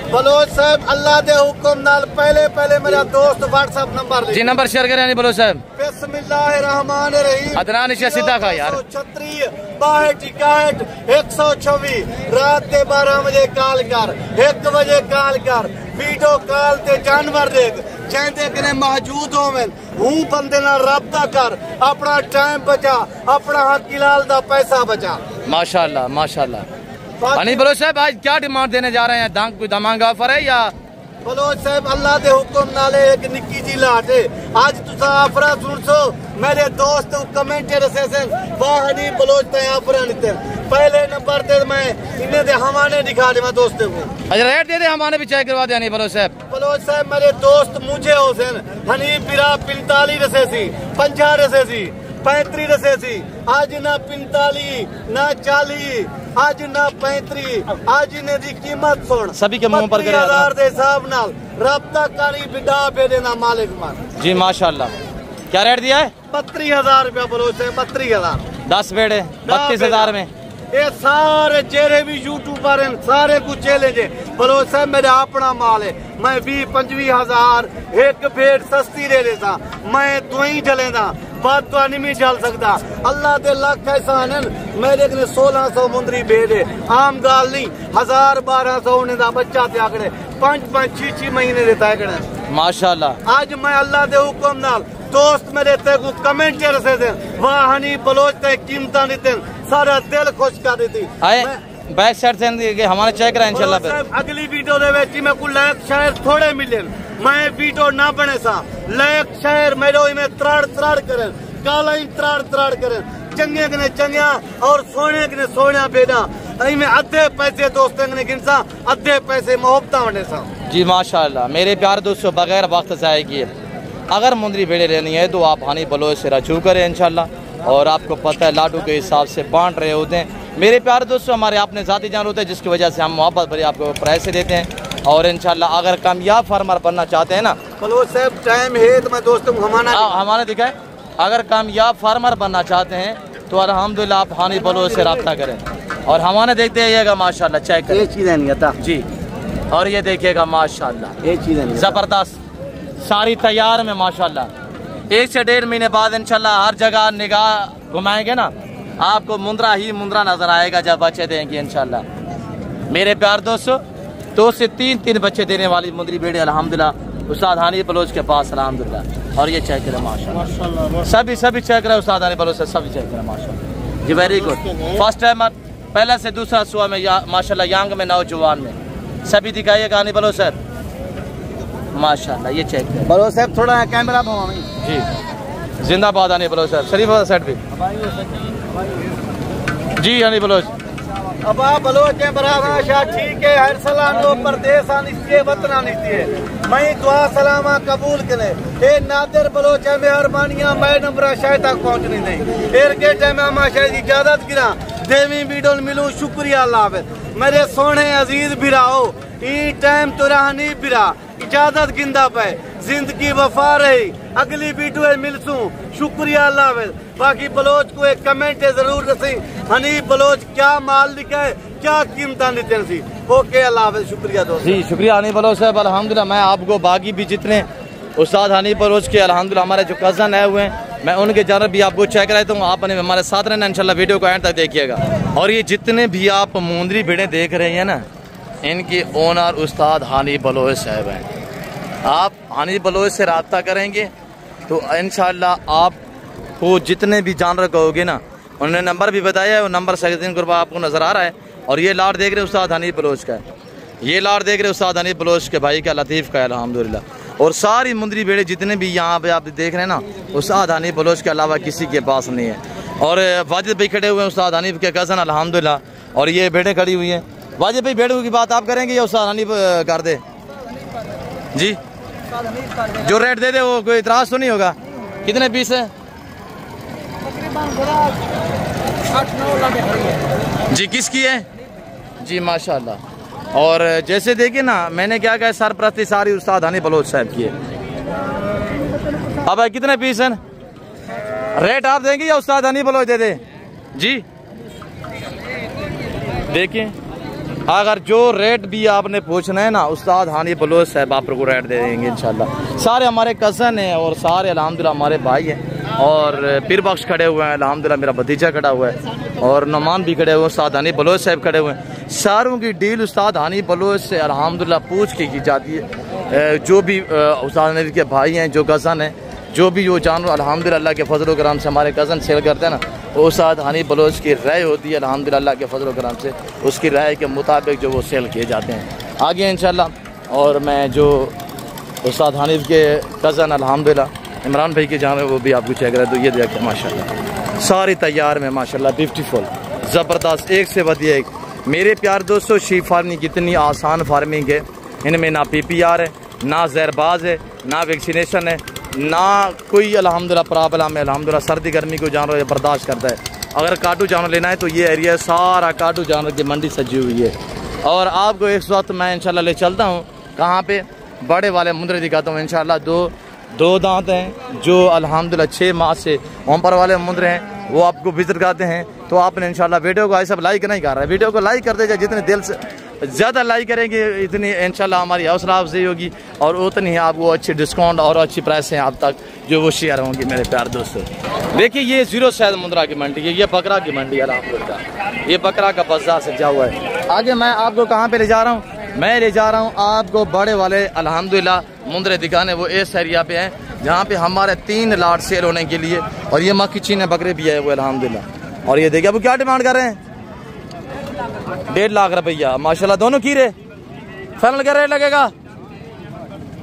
बलोच साहब अल्लाह दे हुक्म नाल पहले मेरा दोस्त व्हाट्सएप नंबर जी नंबर शेयर करें हनी बलोच साहब। बिस्मिल्लाहिर्रहमानिर्रहीम अदनान इसे सीधा खा यार 36 62 126 रात के 12 बजे कॉल कर 1 बजे कॉल कर वीडियो कॉल ते जानवर देख चाहते कि मौजूद होवें हूं बंदे नाल राब्ता कर अपना टाइम बचा अपना हकीलाल दा पैसा बचा। माशाल्लाह माशाल्लाह। हनी बलोच साहब आज क्या डिमांड देने जा रहे हैं? कोई दमांग ऑफर है या? बलोच साहब अल्लाह दे हुक्म नाले एक निक्की जी लाट है आज तुसा आफरा सुन सो मेरे दोस्त कमेंटर सेशन वाह हनी बलोच ते आफरा निते पहले नंबर ते मैं इन्हें दे हवाने दिखा दे मैं दोस्तों को। अच्छा रेट दे दे हमारे भी चेक करवा दे हनी बलोच साहब। बलोच साहब मेरे दोस्त मुझे हुसैन हनी बिरा 45 रसेसी 50 रसेसी 35 रसेसी आज ना 45 ना 40 आज ना 35 आज इन्हें दी कीमत सुन सभी के मुंह पर 30,000 दे हिसाब नाल राब्ता कारी बिडा बेदे ना मालिक मान जी माशाल्लाह। क्या रेट दिया है? 32,000 रुपया बलोच है 32,000 10 बेड़े 32,000 में। ये सारे जेरे भी यूट्यूबर हैं सारे कुछ चैलेंज है बलोच साहब मेरा अपना माल है मैं 20-25,000 एक भेड़ सस्ती दे देता मैं तू ही चलेगा बात तो नहीं चल सकता अल्लाह दे लाख एहसान है मेरे 1600 मुंदरी भेड़ है आम गाल नहीं 1000-1200 होने का बच्चा त्यागड़े 5-5 6 महीने देता है माशाल्लाह। आज मैं अल्लाह दे हुक्म नाल दोस्त मेरे ते को कमेंटर से दे वाह हनी बलोच ते कीमता देते सारा दिल खुश कर देती बैक साइड से हमारे चेक करा इंशाल्लाह पे अगली वीडियो दे विच मैं को लायक शायर थोड़े मिले मैं वीडियो ना बने सा लायक शायर मेरो में त्राड़ त्राड़ करे काला ही त्राड़ त्राड़ करे चंगे कने चंगिया और सोने कने सोना बेदा में अद्धे पैसे दोस्तों कने गिनसा अद्धे पैसे मोहब्बत वंडे सा जी माशाल्लाह। मेरे प्यारे दोस्तों बगैर वक्त ज़ाय किए अगर मुंदरी भेड़े लेनी है तो आप हनी बलोच से रजू करें इंशाल्लाह और आपको पता है लाडू के हिसाब से बांट रहे होते हैं। मेरे प्यारे दोस्तों हमारे अपने ज़ाती जान होते हैं जिसकी वजह से हम मोहब्बत भरी आपको पैसे देते हैं और इंशाल्लाह अगर कामयाब फार्मर बनना चाहते हैं ना बलोच साहब टाइम है तो मैं दोस्तों हमारे दिखाए अगर कामयाब फार्मर बनना चाहते हैं तो अल्हम्दुलिल्लाह आप हनी बलोच से रब्ता करें और हमारे देखते आइएगा माशाल्लाह चेक करें। ये चीज़ें नहीं आता जी और ये देखिएगा माशाल्लाह ये चीज़ें नहीं जबरदस्त सारी तैयार में माशाल्लाह 1 से 1.5 महीने बाद इंशाल्लाह हर जगह निगाह घुमाएंगे ना आपको मुंद्रा ही मुंद्रा नजर आएगा जब बच्चे देंगे इंशाल्लाह। मेरे प्यार दोस्तों 2 से 3 बच्चे देने वाली मुंदरी भेड़े अल्हम्दुलिल्लाह उस्ताद हनी बलोच के पास अल्हम्दुलिल्लाह और ये चेक करें माशाल्लाह सभी चेक करें उस्ताद हनी बलोच से सभी चेक करें माशाल्लाह जी वेरी गुड। फर्स्ट टाइमर पहला से दूसरा सुआ में माशाल्लाह यांग में नौजवान में सभी दिखाइएगा हनी बलोच सर माशाल्लाह ये चेक करें बलोच साहब थोड़ा कैमरा घुमाओ जी जिंदाबाद हनी बलोच सर शरीफ सेट भी जी हनी बलोच अब बलोच है बराबर शाह ठीक है हर सलाम लो परदेश आनिस्ती वतन आनिस्ती है मैं दुआ सलामा कबूल करे ए नादिर बलोच है मेहरबानियां मैं नंबर शायद तक पहुंचनी नहीं एर के टाइम में शायद इजाजत गिरा देवी वीडियो मिलूं शुक्रिया अल्लाह हाफिज मेरे सोने अजीज बिराओ ई टाइम तो रहनी बिरा इजाजत गिंदा पे जिंदगी वफा रही अगली वीडियो मिलसूं शुक्रिया अल्लाह हाफिज। बाकी बलोच को एक कमेंट जरूर रसी हनी बलोच क्या माल लिखा है क्या कीमत देते सी ओके अल्लाह हाफिज शुक्रिया दोस्त जी शुक्रिया हनी बलोच साहब अल्हम्दुलिल्लाह। मैं आपको बाकी भी जितने उस्ताद हनी बलोच के अल्हम्दुलिल्लाह हमारे जो कज़न आए हुए हैं मैं उनके जानब भी आपको चेक कराता हूँ आप हमारे साथ रहना इंशाल्लाह वीडियो को एंड तक देखिएगा। और ये जितने भी आप मुंदरी भेड़ें देख रहे हैं ना इनके ओनर उस्ताद हनी बलोच साहब हैं। आप हनी बलोच से रब्ता करेंगे तो इंशाल्लाह आपको जितने भी जानवर कहोगे ना उन्होंने नंबर भी बताया है, वो नंबर सैयदीन कुरबा आपको नज़र आ रहा है। और ये लाट देख रहे हैं उस्ताद हनीफ बलोच का है, ये लाट देख रहे हैं उस्ताद हनीफ बलोच के भाई का, लतीफ़ का है अल्हम्दुलिल्लाह। और सारी मुंदरी बेड़े जितने भी यहाँ पे आप देख रहे हैं ना, उस्ताद हनीफ बलोच के अलावा किसी के पास नहीं है। और वाजिद भाई खड़े हुए हैं उस्ताद हनीफ के कज़न अल्हम्दुलिल्लाह। और ये भेड़ें खड़ी हुई हैं। वाजिद भाई भेड़ों की बात आप करेंगे या उस्ताद हनीफ कर दे जी? जो रेट दे दे वो कोई इतराज़ तो नहीं होगा? कितने पीस है जी? किसकी है जी? माशाल्लाह। और जैसे देखिए ना, मैंने क्या कहा, सरप्रस्ती सारी उस्ताद हनीफ बलोच साहब की है। अब कितने पीस हैं? रेट आप देंगे या उस्ताद हनीफ बलोच दे दे जी? देखिए, अगर जो रेट भी आपने पूछना है ना, उस्ताद हनीफ बलोच साहब आपको रेट दे देंगे इंशाल्लाह। सारे हमारे कज़न हैं और सारे अल्हम्दुलिल्लाह हमारे भाई हैं। और पीर बख्श खड़े हुए हैं अल्हम्दुलिल्लाह, मेरा भतीजा खड़ा हुआ है, और नुमान भी खड़े हुए हैं, उस्ताद हनीफ बलोच साहब खड़े हुए हैं। सारों की डील उस्ताद हनीफ बलोच से अल्हम्दुलिल्लाह पूछ के की जाती है। जो भी उस्ताद हनीफ के भाई हैं, जो कज़न हैं, जो भी वो जानवर अल्हम्दुलिल्लाह के फजल व करम से हमारे कज़न सेल करते हैं ना, वो उस्ताद हनीफ बलोच की राय होती है अल्हम्दुलिल्लाह के फजल व करम से, उसकी राय के मुताबिक जो वो सेल किए जाते हैं आगे इंशाल्लाह। और मैं जो उस्ताद हनीफ के कज़न अल्हम्दुलिल्लाह इमरान भाई के जानवर वो भी आपको चेक करें तो ये देखें माशाल्लाह, सारी तैयार में माशाल्लाह, ब्यूटीफुल, ज़बरदस्त, एक से बढ़िया एक। मेरे प्यार दोस्तों, शीप फार्मिंग कितनी आसान फार्मिंग है, इनमें ना PPR है, ना जहरबाज है, ना वैक्सीनेशन है, ना कोई अल्हम्दुलिल्लाह प्रॉब्लम है। अल्हम्दुलिल्लाह सर्दी गर्मी को जानवर बर्दाश्त करता है। अगर काटू जानवर लेना है तो ये एरिया सारा काटू जानवर की मंडी सजी हुई है। और आपको इस वक्त मैं इंशाल्लाह ले चलता हूँ कहाँ पे, बड़े वाले मुंदरे दिखाता हूँ इंशाल्लाह। दो दांत हैं जो अल्हम्दुलिल्लाह 6 माह से ऊपर वाले मुंदरे हैं, वो आपको विजिट करते हैं। तो आपने इंशाल्लाह वीडियो को ऐसा लाइक नहीं कर रहा है, वीडियो को लाइक कर दीजिए। जितने दिल से ज़्यादा लाइक करेंगे इतनी इंशाल्लाह हमारी हौसला अफजाई होगी, और उतनी ही आपको अच्छी डिस्काउंट और अच्छी प्राइस हैं आप तक जो वो शेयर होंगी मेरे प्यार दोस्तों। देखिए, ये 0 शहद मुंद्रा की मंडी है, ये बकरा की मंडी है अल्हम्दुलिल्लाह, ये बकरा का बाज़ार सजा हुआ है। आगे मैं आपको कहाँ पे ले जा रहा हूँ? मैं ले जा रहा हूँ आपको बड़े वाले अल्हम्दुलिल्लाह मुंदरे दिखाने, वो इस एरिया पे हैं जहाँ पे हमारे 3 लाट सेल होने के लिए। और ये मक्खी चीने बकरे भी है वो अल्हम्दुलिल्लाह। और ये देखिए अब क्या डिमांड कर रहे हैं, 1.5 लाख रुपया माशाल्लाह। दोनों कीरे फाइनल क्या रेट लगेगा?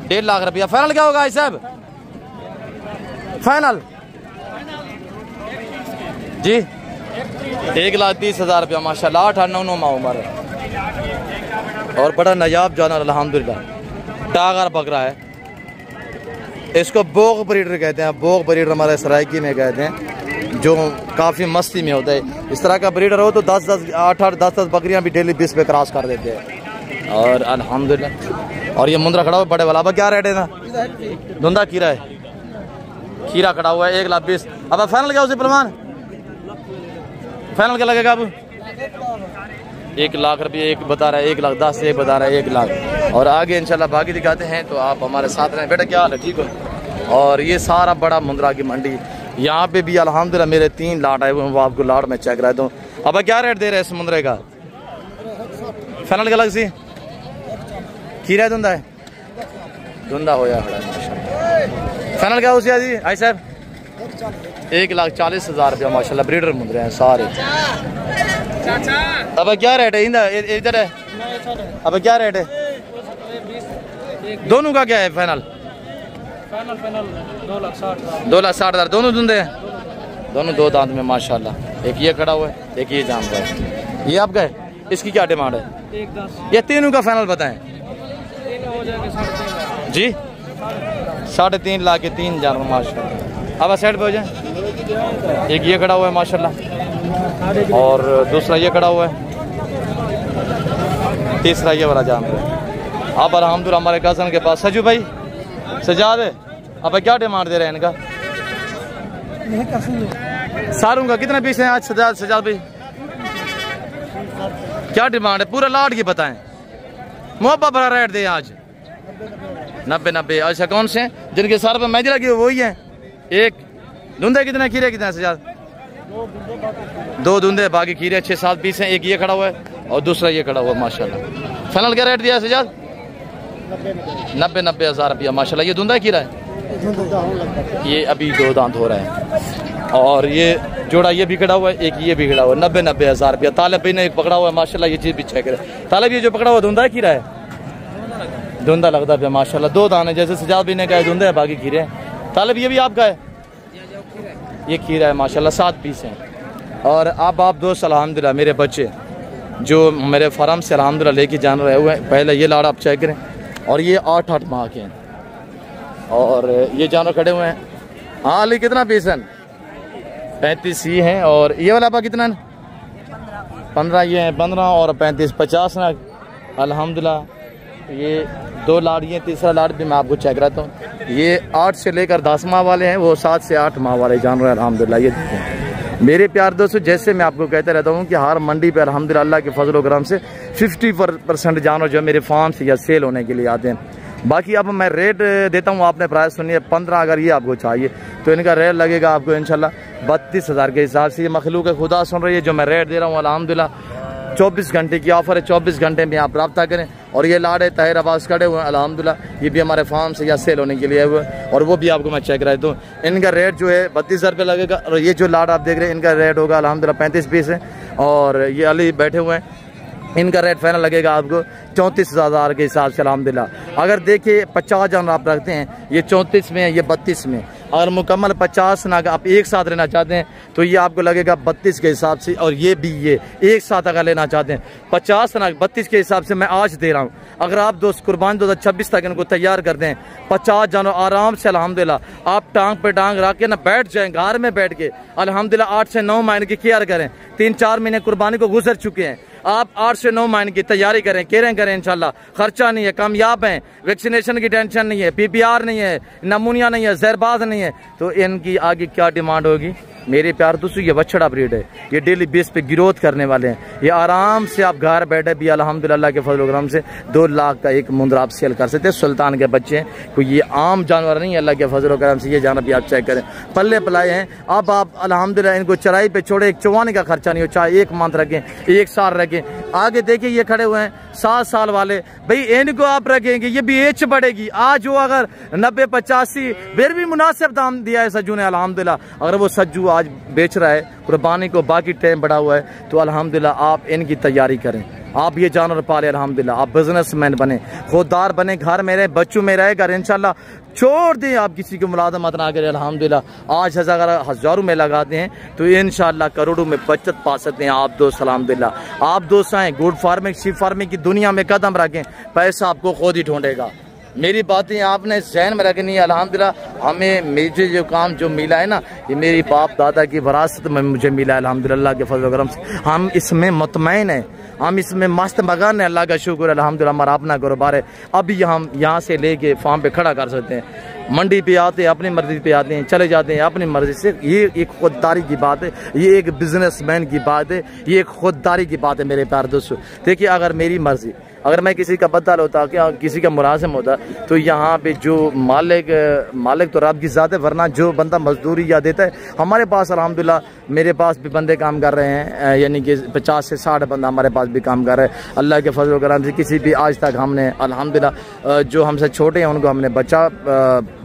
1.5 लाख रुपया फाइनल क्या होगा भाई साहब? फाइनल जी 1,30,000 रुपया माशाल्लाह, 8-9 माह उम्र है। और बड़ा नायाब जानवर अल्हम्दुलिल्लाह, टागर बकरा है। इसको बोग ब्रीडर कहते हैं, बोग ब्रीडर हमारे सरायकी में कहते हैं, जो काफ़ी मस्ती में होता है। इस तरह का ब्रीडर हो तो 8-10 बकरियां भी डेली 20 पे क्रॉस कर देते हैं। और अल्हम्दुलिल्लाह, और ये मुंदरा खड़ा हुआ बड़े वाला, अब क्या रेट है ना? धुंधा खीरा है, खीरा खड़ा हुआ है 1,20,000। अब फाइनल क्या उसे प्रमाण, फाइनल क्या लगेगा? अब 1 लाख रुपये एक बता रहा है, 1,10,000 एक बता रहा है, 1 लाख। और आगे इंशाल्लाह बाकी दिखाते हैं, तो आप हमारे साथ रहें। बेटा क्या हाल है, ठीक हो? और ये सारा बड़ा मुंद्रा की मंडी, यहाँ पे भी अल्हम्दुलिल्लाह मेरे 3 लाट आए हुए हैं, वो आपको लाट में चेक कराता हूँ। अब क्या रेट दे रहे हैं इस मुंद्रे का? फाइनल क्या लग सी खीरा धुंधा है, धुंधा हो जाए। फाइनल क्या उसे जी आई साहब? 1,40,000 रुपया माशाल्लाह, ब्रीडर मुंद्रे हैं सारे। अब क्या रेट है इधर है? अब क्या रेट है दोनों का? क्या है फाइनल? 2,60,000 दोनों धुंधे हैं, दोनों 2 दांत में माशाल्लाह। एक ये खड़ा हुआ है, एक ये जान रहा है। ये आपका है, इसकी क्या डिमांड है? 1,10,000। ये तीनों का फाइनल बताएं जी। 3.5 लाख के 3 जानवर माशाल्लाह। अब साइड पे हो जाए। एक ये खड़ा हुआ है माशाल्लाह, और दूसरा ये खड़ा हुआ है, तीसरा ये वाला जानवर है। अब अल्हम्दुलिल्लाह हमारे कज़न के पास सजू भाई सजाद है। अब क्या डिमांड दे रहे हैं इनका? सारों का कितने पीस हैं आज सजाद भाई? क्या डिमांड है? पूरा लाट की बताएं, मुहब्बा भरा रेट दे आज। 90-90। अच्छा कौन से हैं जिनके सर पर मेहंदी लगी वही है? एक धुंधे कितने, खीरे कितने सजाद? 2 धुंधे, बाकी खीरे 6-7 पीस हैं। एक ये खड़ा हुआ है और दूसरा ये खड़ा हुआ है माशाल्लाह। फाइनल क्या रेट दिया है सजाद? 90-90 हज़ार रुपया माशाल्लाह। ये धुंधा खीरा है, ये अभी 2 दांत हो रहा है। और ये जोड़ा ये भी खड़ा हुआ है, एक ये भी खड़ा हुआ है, 90-90 हज़ार रुपया। तालब भाई ने एक पकड़ा हुआ है माशाल्लाह, ये चीज़ भी चेक करें। तालब ये जो पकड़ा हुआ धुंधा है खीरा है, धुंधा लगता है माशाल्लाह। 2 दाने जैसे सजाद भी ने कहा धुंधा है, बाकी खीरे हैं। तालब ये भी आपका है, ये खीरा है माशाल्लाह, 7 पीस हैं। और अब आप दोस्त अल्हम्दुलिल्लाह मेरे बच्चे जो मेरे फार्म से अल्हम्दुलिल्लाह लेके जान रहे हुए हैं, पहले ये लाड़ आप चेक करें। और ये 8-8 माह के हैं और ये जानवर खड़े हुए हैं। हाँ अली कितना पीस है? 35 ही हैं। और ये वाला आपका कितना है? 15 ये हैं, 15 और 35 50 ना अल्हम्दुलिल्लाह। ये 2 लाड़ ये, तीसरा लाड़ भी मैं आपको चेक कराता हूँ। ये 8 से लेकर 10 माह वाले हैं, वो 7 से 8 माह वाले जानवर हैं अल्हम्दुलिल्लाह। ये देखें मेरे प्यार दोस्तों, जैसे मैं आपको कहता रहता हूँ कि हर मंडी पे अल्हम्दुलिल्लाह अल्लाह के फजल व करम से 50% जानवर जो मेरे फार्म से या सेल होने के लिए आते हैं। बाकी अब मैं रेट देता हूँ, आपने प्राइस सुनिए। 15 अगर ये आपको चाहिए तो इनका रेट लगेगा आपको इंशाल्लाह 32,000 के हिसाब से। ये मखलूक खुदा सुन रही है जो मैं रेट दे रहा हूँ अल्हम्दुलिल्लाह। 24 घंटे की ऑफर है, 24 घंटे में आप रब्ता करें। और ये लाड़े ताहिर अब्बास खड़े हुए हैं अल्हम्दुलिल्लाह, ये भी हमारे फार्म से या सेल होने के लिए हुए हैं। और वो भी आपको मैं चेक करा दूँ। इनका रेट जो है 32,000 रुपये लगेगा। और ये जो लाड़ आप देख रहे हैं इनका रेट होगा अल्हम्दुलिल्लाह 35 पीस है। और ये अली बैठे हुए हैं, इनका रेट फाइनल लगेगा आपको 34,000 के हिसाब से अल्हम्दुलिल्लाह। अगर देखिए 50 जानवर आप रखते हैं, ये 34 में है, ये 32 में। अगर मुकम्मल 50 नाग आप एक साथ लेना चाहते हैं तो ये आपको लगेगा 32 के हिसाब से। और ये भी ये एक साथ अगर लेना चाहते हैं 50 नाग 32 के हिसाब से मैं आज दे रहा हूँ। अगर आप दोस्त कुर्बान 2026 तक इनको तैयार कर दें 50 जानवर आराम से अल्हम्दुलिल्लाह, आप टांग पे टांग रख के ना बैठ जाएं, घर में बैठ के अल्हम्दुलिल्लाह 8 से 9 महीने की केयर करें। 3-4 महीने कुर्बानी को गुजर चुके हैं, आप 8 से 9 महीने की तैयारी करें, केयरिंग करें इंशाल्लाह। खर्चा नहीं है, कामयाब हैं, वैक्सीनेशन की टेंशन नहीं है, PPR नहीं है, नमूनिया नहीं है, जहरबाज नहीं है। तो इनकी आगे क्या डिमांड होगी मेरे प्यार दोस्तों? ये बछड़ा ब्रीड है, ये डेली बेस पे ग्रोथ करने वाले हैं। ये आराम से आप घर बैठे भी अल्हम्दुलिल्लाह के फजल करम से 2 लाख का एक मुंदरा आप सेल कर सकते हैं। सुल्तान के बच्चे हैं, कोई ये आम जानवर नहीं है अल्लाह के फजल करम से। ये जानवर भी आप चेक करें, पल्ले पलाए हैं। अब आप अल्हम्दुलिल्लाह इनको चराई पे छोड़े, एक चौवाने का खर्चा नहीं हो, चाहे 1 मंथ रखें, 1 साल रखें। आगे देखिए ये खड़े हुए हैं 7 साल वाले, भाई इनको आप रखेंगे ये भी एज बढ़ेगी। आज वो अगर 90-85 फिर भी मुनासिब दाम दिया है सज्जू ने अल्हम्दुलिल्लाह। अगर वो सज्जू आज बेच रहा है कुर्बानी को, बाकी टाइम बढ़ा हुआ है, तो अल्हम्दुलिल्लाह आप इनकी तैयारी करें। आप ये जानवर पाले अल्हम्दुलिल्लाह, आप बिजनेसमैन बने, खुददार बने, घर में रहे, बच्चों में रहे, घर इंशाल्लाह छोड़ दें। आप किसी को मुलाजमत ना करें अल्हम्दुलिल्लाह। आज अगर हज़ारों में लगाते हैं तो इंशाल्लाह करोड़ों में बचत पा सकते हैं आप दोस्त अल्हम्दुलिल्लाह। आप दोस्त आएँ, गुड फार्मिंग शीप फार्मिंग की दुनिया में कदम रखें, पैसा आपको खुद ही ढूंढेगा। मेरी बातें आपने जहन में रखनी है अल्हम्दुलिल्लाह। हमें मुझे जो काम जो मिला है ना, ये मेरी बाप दादा की विरासत में मुझे मिला है अल्हम्दुलिल्लाह के फजल करम से। हम इसमें मुतमईन हैं, हम इसमें मस्त मगन है, अल्लाह का शुक्र अल्हम्दुलिल्लाह। हमारा अपना कारोबार है, अभी हम यहाँ से लेके फार्म पे खड़ा कर सकते हैं। मंडी पे आते हैं अपनी मर्जी पे आते हैं, चले जाते हैं अपनी मर्जी से। ये एक खुददारी की बात है, ये एक बिजनेसमैन की बात है, ये एक खुददारी की बात है मेरे प्यारे दोस्तों। देखिए अगर मेरी मर्जी, अगर मैं किसी का बदल होता, क्या किसी का मुलाजिम होता, तो यहाँ पे जो मालिक तो रब की ज़ात है, वरना जो बंदा मजदूरी या देता है। हमारे पास अल्हम्दुलिल्लाह मेरे पास भी बंदे काम कर रहे हैं, यानी कि 50 से 60 बंदा हमारे पास भी काम कर रहे हैं अल्लाह के फजल करम से। किसी भी आज तक हमने अल्हम्दुलिल्लाह जो हमसे छोटे हैं उनको हमने बच्चा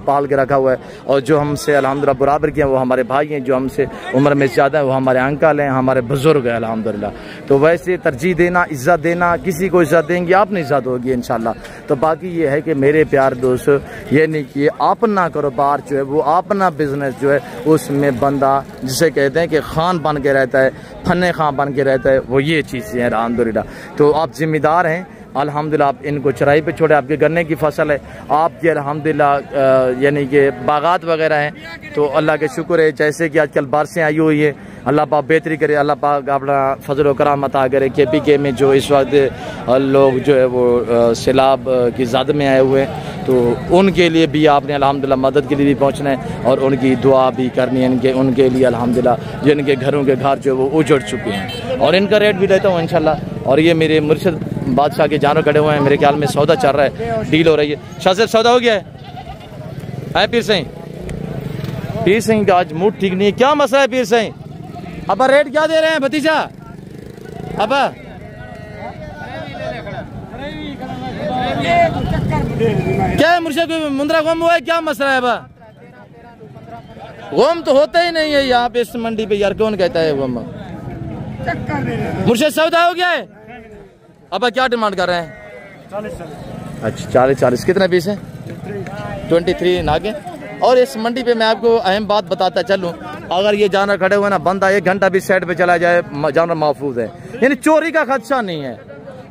पाल के रखा हुआ है, और जो हमसे अल्हम्दुलिल्लाह बराबर किए हैं वो हमारे भाई हैं, जो हमसे उम्र में ज़्यादा है वो हमारे अंकल हैं, हमारे बुजुर्ग हैं अल्हम्दुलिल्लाह। तो वैसे तरजीह देना, इज़्ज़त देना, किसी को इज़्ज़त देंगे आपने इज़्ज़त होगी इंशाल्लाह। तो बाकी ये है कि मेरे प्यार दोस्त, ये नहीं कि अपना कारोबार जो है वो अपना बिजनेस जो है उसमें बंदा जिसे कहते हैं कि खान बन के रहता है, फन्ने खां बन के रहता है, वो ये चीज़ें हैं अल्हम्दुलिल्लाह। तो आप जिम्मेदार हैं अल्हम्दुलिल्लाह। आप इनको चराई पे छोड़े, आपके गन्ने की फसल है, आपकी अल्हम्दुलिल्लाह यानी कि बागात वगैरह हैं, तो अल्लाह के शुक्र है। जैसे कि आजकल बारिशें आई हुई है, अल्लाह पाक बेहतरी करे, अल्लाह पाक अपना फजल व करम अता करे। KPK में जो इस वक्त लोग जो है वो सैलाब की ज़द में आए हुए हैं, तो उनके लिए भी आपने अल्हम्दुलिल्लाह मदद के लिए भी पहुँचना है और उनकी दुआ भी करनी है उनके लिए अल्हम्दुलिल्लाह, जिनके घरों के घर जो है वो उजड़ चुके हैं। और इनका रेट भी देता हूँ इंशाल्लाह। और ये मेरे मुर्शिद बादशाह के जानवर खड़े हुए हैं, मेरे ख्याल में सौदा चल रहा है, डील हो रही है। शाह साहब सौदा हो गया है पीर सिंह? पीर सिंह का आज मूड ठीक नहीं है, क्या मसला है पीर सिंह? अब रेट क्या दे रहे हैं भतीजा? अब क्या है मुर्शिद, मुंद्रा गुम हुआ है, क्या मसला है? अब गम तो होता ही नहीं है यहाँ पे इस मंडी पे यार, कौन कहता है गम? मुर्शिद सौदा हो गया है। अब क्या डिमांड कर रहे हैं? अच्छा 40 कितने पीस है? 23 नागे। और इस मंडी पे मैं आपको अहम बात बताता चलूँ, अगर ये जानवर खड़े हुए ना, बंदा 1 घंटा भी साइड पे चला जाए जानवर महफूज है, यानी चोरी का खदशा नहीं है।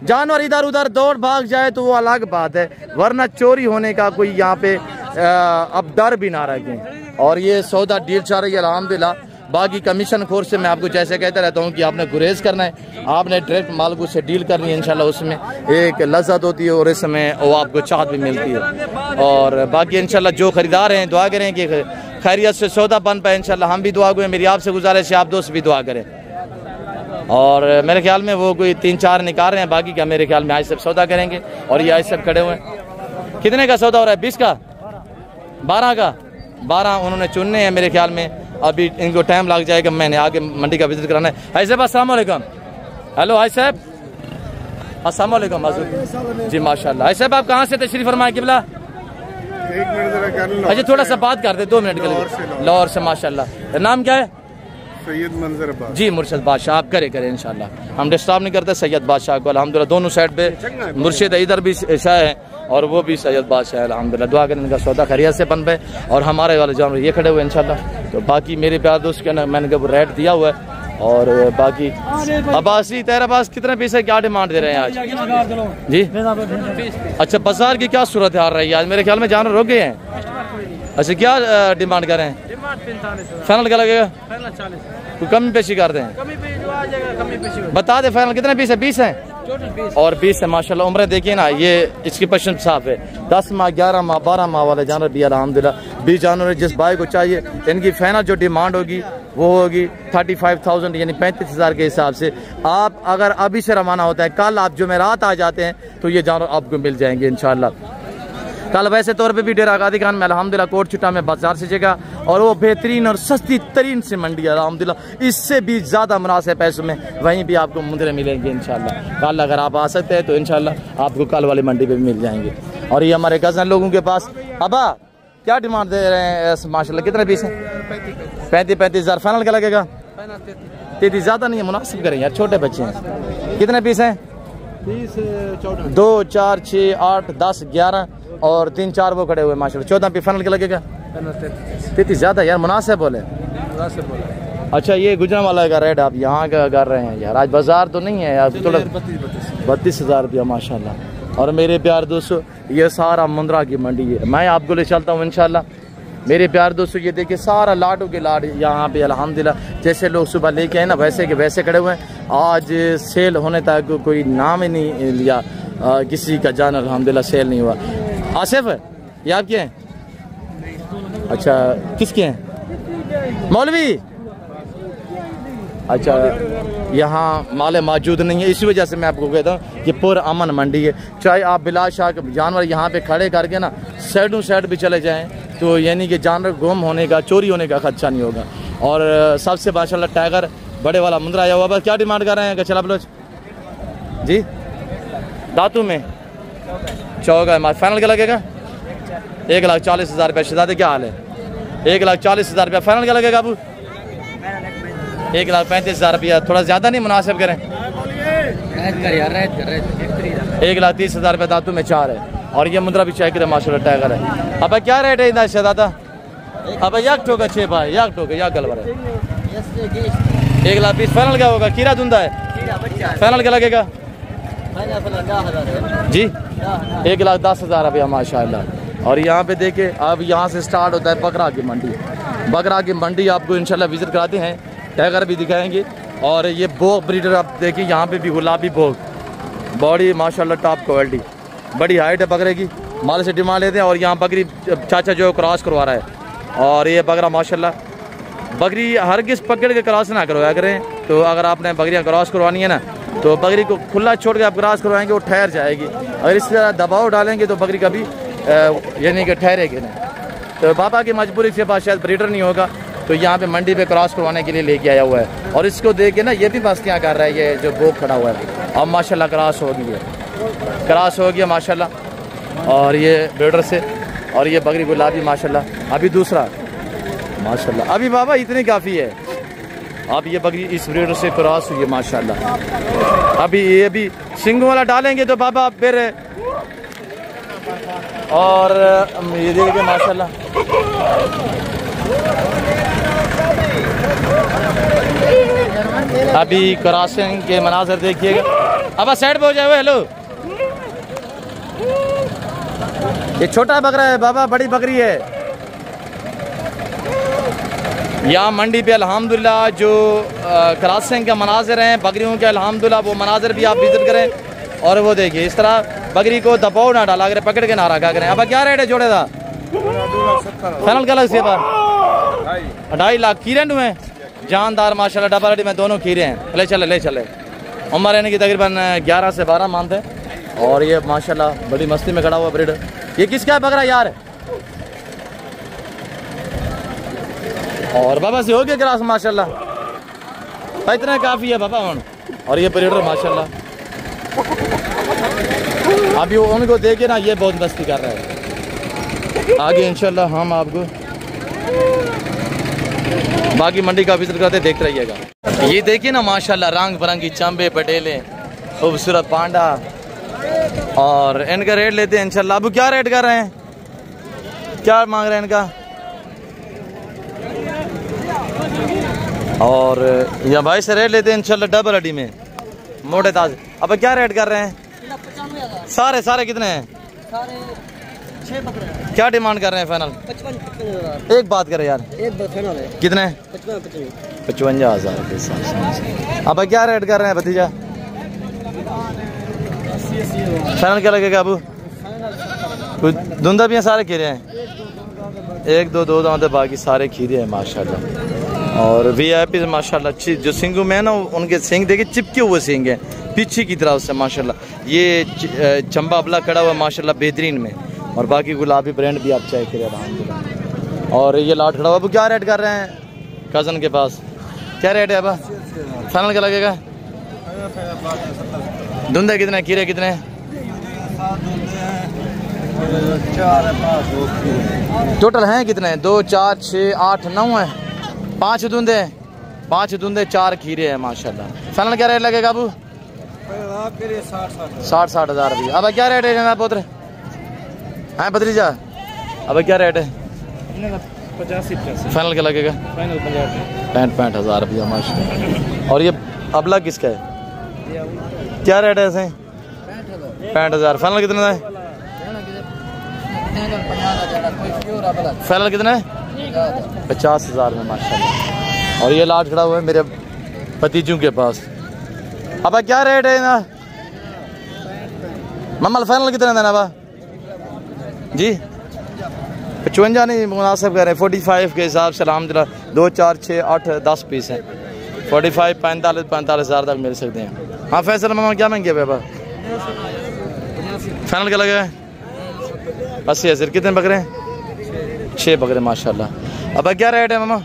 जानवर इधर उधर दौड़ भाग जाए तो वो अलग बात है, वरना चोरी होने का कोई यहाँ पे अब डर भी ना रखें। और ये सौदा डील चल रही है अल्हम्दुलिल्लाह। बाकी कमीशन खोर से मैं आपको जैसे कहता रहता हूँ कि आपने गुरेज करना है, आपने डायरेक्ट माल से डील करनी है, इंशाल्लाह उसमें एक लज्जत होती है और इसमें वो आपको चाहत भी मिलती है। और बाकी इंशाल्लाह जो खरीदार हैं दुआ करें कि खैरियत से सौदा बन पाए, इंशाल्लाह हम भी दुआ करें, मेरी आपसे गुजारिश है आप दोस्त भी दुआ करें। और मेरे ख्याल में वो कोई 3-4 निकाल रहे हैं, बाकी का मेरे ख्याल में आज सब सौदा करेंगे। और ये आज सब खड़े हुए हैं। कितने का सौदा हो रहा है? 20 का, 12 का, 12 उन्होंने चुनने हैं मेरे ख्याल में। अभी इनको टाइम लग जाएगा, मैंने आगे मंडी का विजिट कराना है। हाय साहब अस्सलाम वालेकुम। हेलो हाय साहब, अस्सलाम वालेकुम जी माशाल्लाह। हाय साहब आप कहाँ से तशरीफ फरमाए किबला? 1 मिनट अच्छा थोड़ा सा बात कर दे, 2 मिनट के लिए। लाहौर से माशाल्लाह। नाम क्या है? सैयद मंजर अब्बास जी मुर्शिद बादशाह। आप करे इंशाल्लाह, हम डिस्टर्ब नहीं करते सैयद बादशाह को अल्हम्दुलिल्लाह। दोनों साइड पे मुर्शिद इधर भी शाह है और वो भी सैयद बादशाह है अल्हम्दुलिल्लाह। दुआ करें इनका सौदा खैरियत से बन पाए और हमारे वाले जानवर ये खड़े हुए इंशाल्लाह। तो बाकी मेरे प्यार दोस्त के ना मैंने वो रेट दिया हुआ है। और बाकी अब्बासी तेरा अब्बास कितने पीस है, क्या डिमांड दे रहे हैं आज जी? अच्छा बाजार की क्या सूरत हाल रही है आज? मेरे ख्याल में जानवर रुक गए हैं। अच्छा क्या डिमांड कर रहे हैं? फाइनल क्या लगेगा? कोई कमी पेशी कर दें? बता दे फाइनल कितने पीस है? 20 है और 20 है माशाल्लाह। उम्र देखिए ना, ये इसकी पसंद साफ है। 10 माह 11 माह 12 माह वाले जानवर भी अल्हम्दुलिल्लाह 20 जानवर जिस भाई को चाहिए। इनकी फाइनल जो डिमांड होगी वो होगी 35,000 यानी 35,000 के हिसाब से। आप अगर अभी से रवाना होता है, कल आप जुमेरात आ जाते हैं तो ये जानवर आपको मिल जाएंगे इंशाल्लाह। कल वैसे तौर पे भी डेरा गादी खान में अल्हम्दुलिल्लाह कोट छुट्टा में बाजार से जगह और वो बेहतरीन और सस्ती तरीन से मंडी है अल्हम्दुलिल्लाह। इससे भी ज़्यादा मुनासिब पैसों में वहीं भी आपको मुंदरे मिलेंगे इंशाल्लाह। कल अगर आप आ सकते हैं तो इंशाल्लाह आपको कल वाली मंडी पे भी मिल जाएंगे। और ये हमारे कज़न लोगों के पास अबा क्या डिमांड दे रहे हैं माशाल्लाह? कितने पीस हैं? 35,000 फाइनल क्या लगेगा? 33 ज़्यादा नहीं है, मुनासिब करें यार, छोटे बच्चे हैं। कितने पीस हैं? 2 4 6 8 10 11 और 3 4 वो खड़े हुए माशाल्लाह। 14 पे फाइनल क्या लगेगा? 33 ज़्यादा यार, मुनासिब बोले। अच्छा ये गुजरांवाला का रेट आप यहाँ का कर रहे हैं यार, आज बाजार तो नहीं है यार, थोड़ा 32,000 रुपया माशाल्लाह। और मेरे प्यार दोस्तों ये सारा मुंद्रा की मंडी है, मैं आपको ले चलता हूँ इंशाल्लाह। मेरे प्यार दोस्तों ये देखिए सारा लाडों के लाड यहाँ पे अल्हम्दुलिल्लाह। जैसे लोग सुबह लेके आए ना वैसे के वैसे खड़े हुए हैं। आज सेल होने तक कोई नाम ही नहीं लिया किसी का जान अल्हम्दुलिल्लाह सेल नहीं हुआ। आसिफ ये आपके हैं? अच्छा किसके हैं? मौलवी। अच्छा यहाँ माल मौजूद नहीं है, इसी वजह से मैं आपको कहता हूँ कि पुर अमन मंडी है। चाहे आप बिलाशा जानवर यहाँ पे खड़े करके ना साइडों साइड भी चले जाएं तो यानी कि जानवर गुम होने का चोरी होने का खदशा नहीं होगा। और सबसे माशाल्लाह टाइगर बड़े वाला मुंद्रा आया हुआ। बस क्या डिमांड कर रहे हैं चला बलोच जी? दातू में चौगा फाइनल क्या लगेगा? 1,40,000 रुपया। शहजादे क्या हाल है? 1,40,000 रुपया फाइनल क्या लगेगा अबू? 1,35,000 रुपया। थोड़ा ज़्यादा नहीं मुनासिब करें? 1,30,000 रुपया दातू में 4 है। और ये मुंद्रा भी चेक करें माशाल्लाह टाइगर है। अब क्या रेट है इधर शहजादा? अब याक ठोका 6 भाई याक ठोके याक गलवर है। 1,20,000 फाइनल क्या होगा? कीरा धुंधा है, फाइनल क्या लगेगा जी? 1,10,000 रुपया माशाल्लाह। और यहाँ पे देखिए अब यहाँ से स्टार्ट होता है बकरा की मंडी। बकरा की मंडी आपको इंशाल्लाह विजिट कराते हैं, टाइगर भी दिखाएंगे। और ये बोग ब्रीडर आप देखिए यहाँ पे भी गुलाबी बोग, बॉडी माशाल्लाह टॉप क्वालिटी, बड़ी हाइट है बकरे की, माल से डिमांड लेते हैं। और यहाँ बकरी चाचा जो क्रॉस करवा रहा है। और ये बकरा माशाल्लाह, बकरी हर किस पकड़ के क्रॉस ना करवाया करें। तो अगर आपने बकरियाँ क्रॉस करवानी है ना तो बकरी को खुला छोड़ के आप क्रॉस करवाएंगे वो ठहर जाएगी। अगर इस तरह दबाव डालेंगे तो बकरी कभी यानी कि ठहरेगी नहीं। तो पापा की मजबूरी से पास शायद ब्रीडर नहीं होगा तो यहाँ पे मंडी पे क्रॉस करवाने के लिए लेके आया हुआ है। और इसको देख के ना ये भी बस क्या कर रहा है, ये जो बोक खड़ा हुआ है अब माशाल्लाह क्रॉस हो गई है, क्रॉस हो गया माशाल्लाह। और ये ब्रीडर से, और ये बकरी गुलाबी माशाल्लाह। अभी दूसरा माशाल्लाह। अभी बाबा इतनी काफ़ी है। अब ये बकरी इस ब्रीडर से क्रॉस हुई है माशाल्लाह। अभी ये भी सिंगों वाला डालेंगे तो बाबा फिर, और ये देखिए माशाल्लाह। अभी क्रॉसिंग के मनाजर देखिएगा। अब साइड पे हो जाए। हेलो, ये छोटा बकरा है बाबा, बड़ी बकरी है। यहाँ मंडी पे अल्हम्दुलिल्लाह जो क्रॉसिंग का मनाजिर हैं बकरियों के, अल्हम्दुलिल्लाह वो मनाजिर भी आप विजिट करें। और वो देखिए इस तरह बकरी को दबाव ना डाला करें, पकड़ के ना रखा करें। अब क्या रेट है जोड़े का? फाइनल क्या लग से 2.5 लाख खीरे हुए जानदार माशाल्लाह, डबल हड्डी में दोनों खीरे हैं। ले चले उम्र रहने की तकरीबन 11 से 12 मानते हैं। और ये माशाल्लाह बड़ी मस्ती में खड़ा हुआ ब्रीड। ये किसका है बकरा यार? और बाबा से हो गया क्रॉस माशाल्लाह, इतना काफ़ी है बाबा। और ये ब्रीडर माशाल्लाह अभी उनको देखे ना, ये बहुत मस्ती कर रहे हैं। आगे इंशाल्लाह हम आपको बाकी मंडी का विजिट करते देखते रहिएगा। ये देखिए ना माशाल्लाह, रंग बिरंगी चंबे पटेले, खूबसूरत पांडा। और इनका रेट लेते हैं इंशाल्लाह। अब क्या रेट कर रहे हैं, क्या मांग रहे हैं इनका? और या भाई से रेट लेते हैं इंशाल्लाह डबल हड्डी में मोटे ताजे। अब क्या रेट कर रहे हैं? सारे कितने हैं? क्या डिमांड कर रहे हैं फाइनल? 55,000। एक बात करें यार, एक बार फाइनल है कितने? 55,000 के साथ। अब क्या रेट कर रहे हैं भतीजा? फाइनल क्या लगेगा अबू? कुछ धुंधा भी हैं, सारे खीरे हैं? एक दो दांत, बाकी सारे खीरे हैं माशाल्लाह। और VIP माशाल्लाह जो सिंगों में है ना, उनके सिंग देखिए चिपके हुए सिंग हैं पीछे की तरफ से माशाल्लाह। ये चंबा अबला खड़ा हुआ माशाल्लाह बेहतरीन में। और बाकी गुलाबी ब्रांड भी आप चेक करें अलहम्दुलिल्लाह। और ये लाट खड़ा हुआ। अब क्या रेट कर रहे हैं कज़न के पास? क्या रेट है अब फाइनल क्या लगेगा? धुंधे कितने, खीरे कितने? 4 टोटल हैं कितने? 2 4 6 8 9 है। 5 धुंधे 4 खीरे हैं माशाल्लाह। फाइनल क्या रेट लगेगा अबू? 60 हज़ार रुपये। अब क्या रेट है जनाब पुत्र? हाँ भतीजा, अब क्या रेट है? 85 फाइनल क्या लगेगा? फाइनल 65 हज़ार रुपया माशाल्लाह। और ये अबला किसका है? क्या रेट है ऐसे? 65 हज़ार। फाइनल कितना है? फाइनल कितना है? 50 हज़ार में माशाल्लाह। और ये लाट खड़ा हुआ है मेरे भतीजों के पास। अब क्या रेट है ना मम्मा? फाइनल कितना देना बा जी? 55 नहीं मुनासिब कह रहे हैं, 45 के हिसाब से अलहम्दुलिल्लाह 2 4 6 8 10 पीस हैं। 45 45 हज़ार तक मिल सकते हैं। हाँ फैसल मामा क्या महंगे बाबा? फाइनल क्या लगेगा? 80 हज़ार। कितने बकरे हैं? 6 बकरे माशाल्लाह। अब क्या रेट है मामा?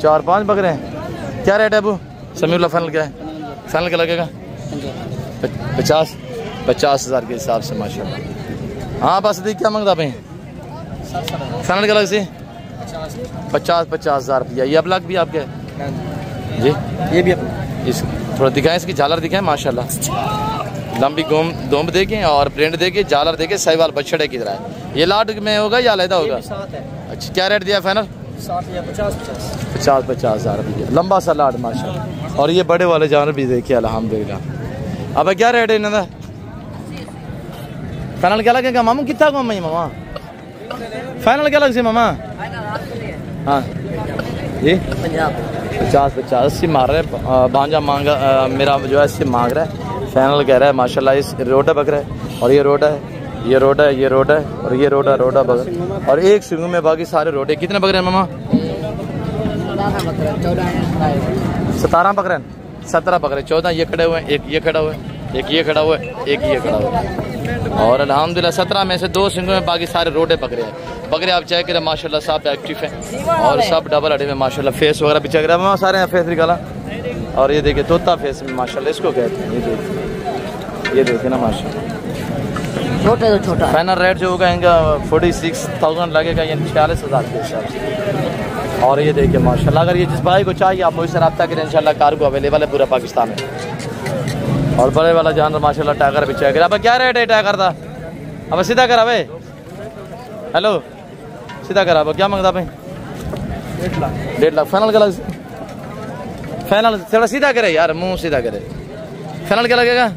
4-5 बकरे हैं। क्या रेट है अबू? समीउल्लाह फाइनल क्या है? फाइनल क्या लगेगा? 50 हज़ार के हिसाब से माशाल्लाह। हाँ बस दी क्या मांगता भाई? फाइनल क्या लग से? 50 हज़ार रुपया। ये अब लाख भी आपके जी? ये भी इस थोड़ा दिखाएं, इसकी झालर दिखाएं माशाल्लाह। लंबी दोम देखें और प्रिंट देखें, झालर देखें, सहीवाल बछड़े की तरह है। ये लाट में होगा या अलहदा होगा? अच्छा क्या रेट दिया फाइनल? 50 हज़ार रुपया। लंबा सा लाट माशाल्लाह। और ये बड़े वाले जानवर भी देखिए अल्हम्दुलिल्लाह। अब क्या रेट है इन्होंने? फाइनल क्या लगेगा मामू? कितना कम है मामा? फाइनल क्या लग से मामा? हाँ जी 50 80 मार रहे हैं। भांजा मांगा मेरा जो है 80 मांग रहा है। फाइनल कह रहा है माशाल्लाह। इस रोटा बकरा है और ये रोटा है, ये रोटा है, ये रोटा है और ये रोटा बकरा। और एक सिंगू में बाकी सारे रोटे। कितने बकरे हैं मामा? 17 बकरे, 17 बकरे। 14 ये खड़े हुए हैं, एक ये खड़ा हुआ है, एक ये खड़ा हुआ है, एक ये खड़ा हुआ है। और अल्हम्दुलिल्लाह 17 में से 2 सिंगों में बाकी सारे रोटे बकरे हैं। बकरे आप चेक करें माशाल्लाह सब एक्टिव हैं और सब डबल हड्डी में माशाल्लाह। फेस वगैरह भी चेक करें मामा, सारे हैं फेस निकाला। और ये देखिए तोता फेस में माशाल्लाह इसको कहते हैं। ये देखिए ना माशाल्लाह छोटे तो छोटा। फाइनल रेट जो होगा इनका 46,000 लगेगा, यानी 46,000 के हिसाब से। और ये देखिए माशाल्लाह, अगर ये जिस भाई को चाहिए आप मुझसे रब्ता करें, इंशाल्लाह कार्गो अवेलेबल है पूरा पाकिस्तान में। और बड़े वाला जानवर माशाल्लाह टाइगर भी चाहिए। अब क्या रेट है टाइगर का? अब सीधा करा भाई, हेलो सीधा करा। अब क्या मांगता भाई? 1.5 लाख फाइनल का लग, फाइनल थोड़ा सीधा करे यार, मुंह सीधा करे। फाइनल क्या लगेगा?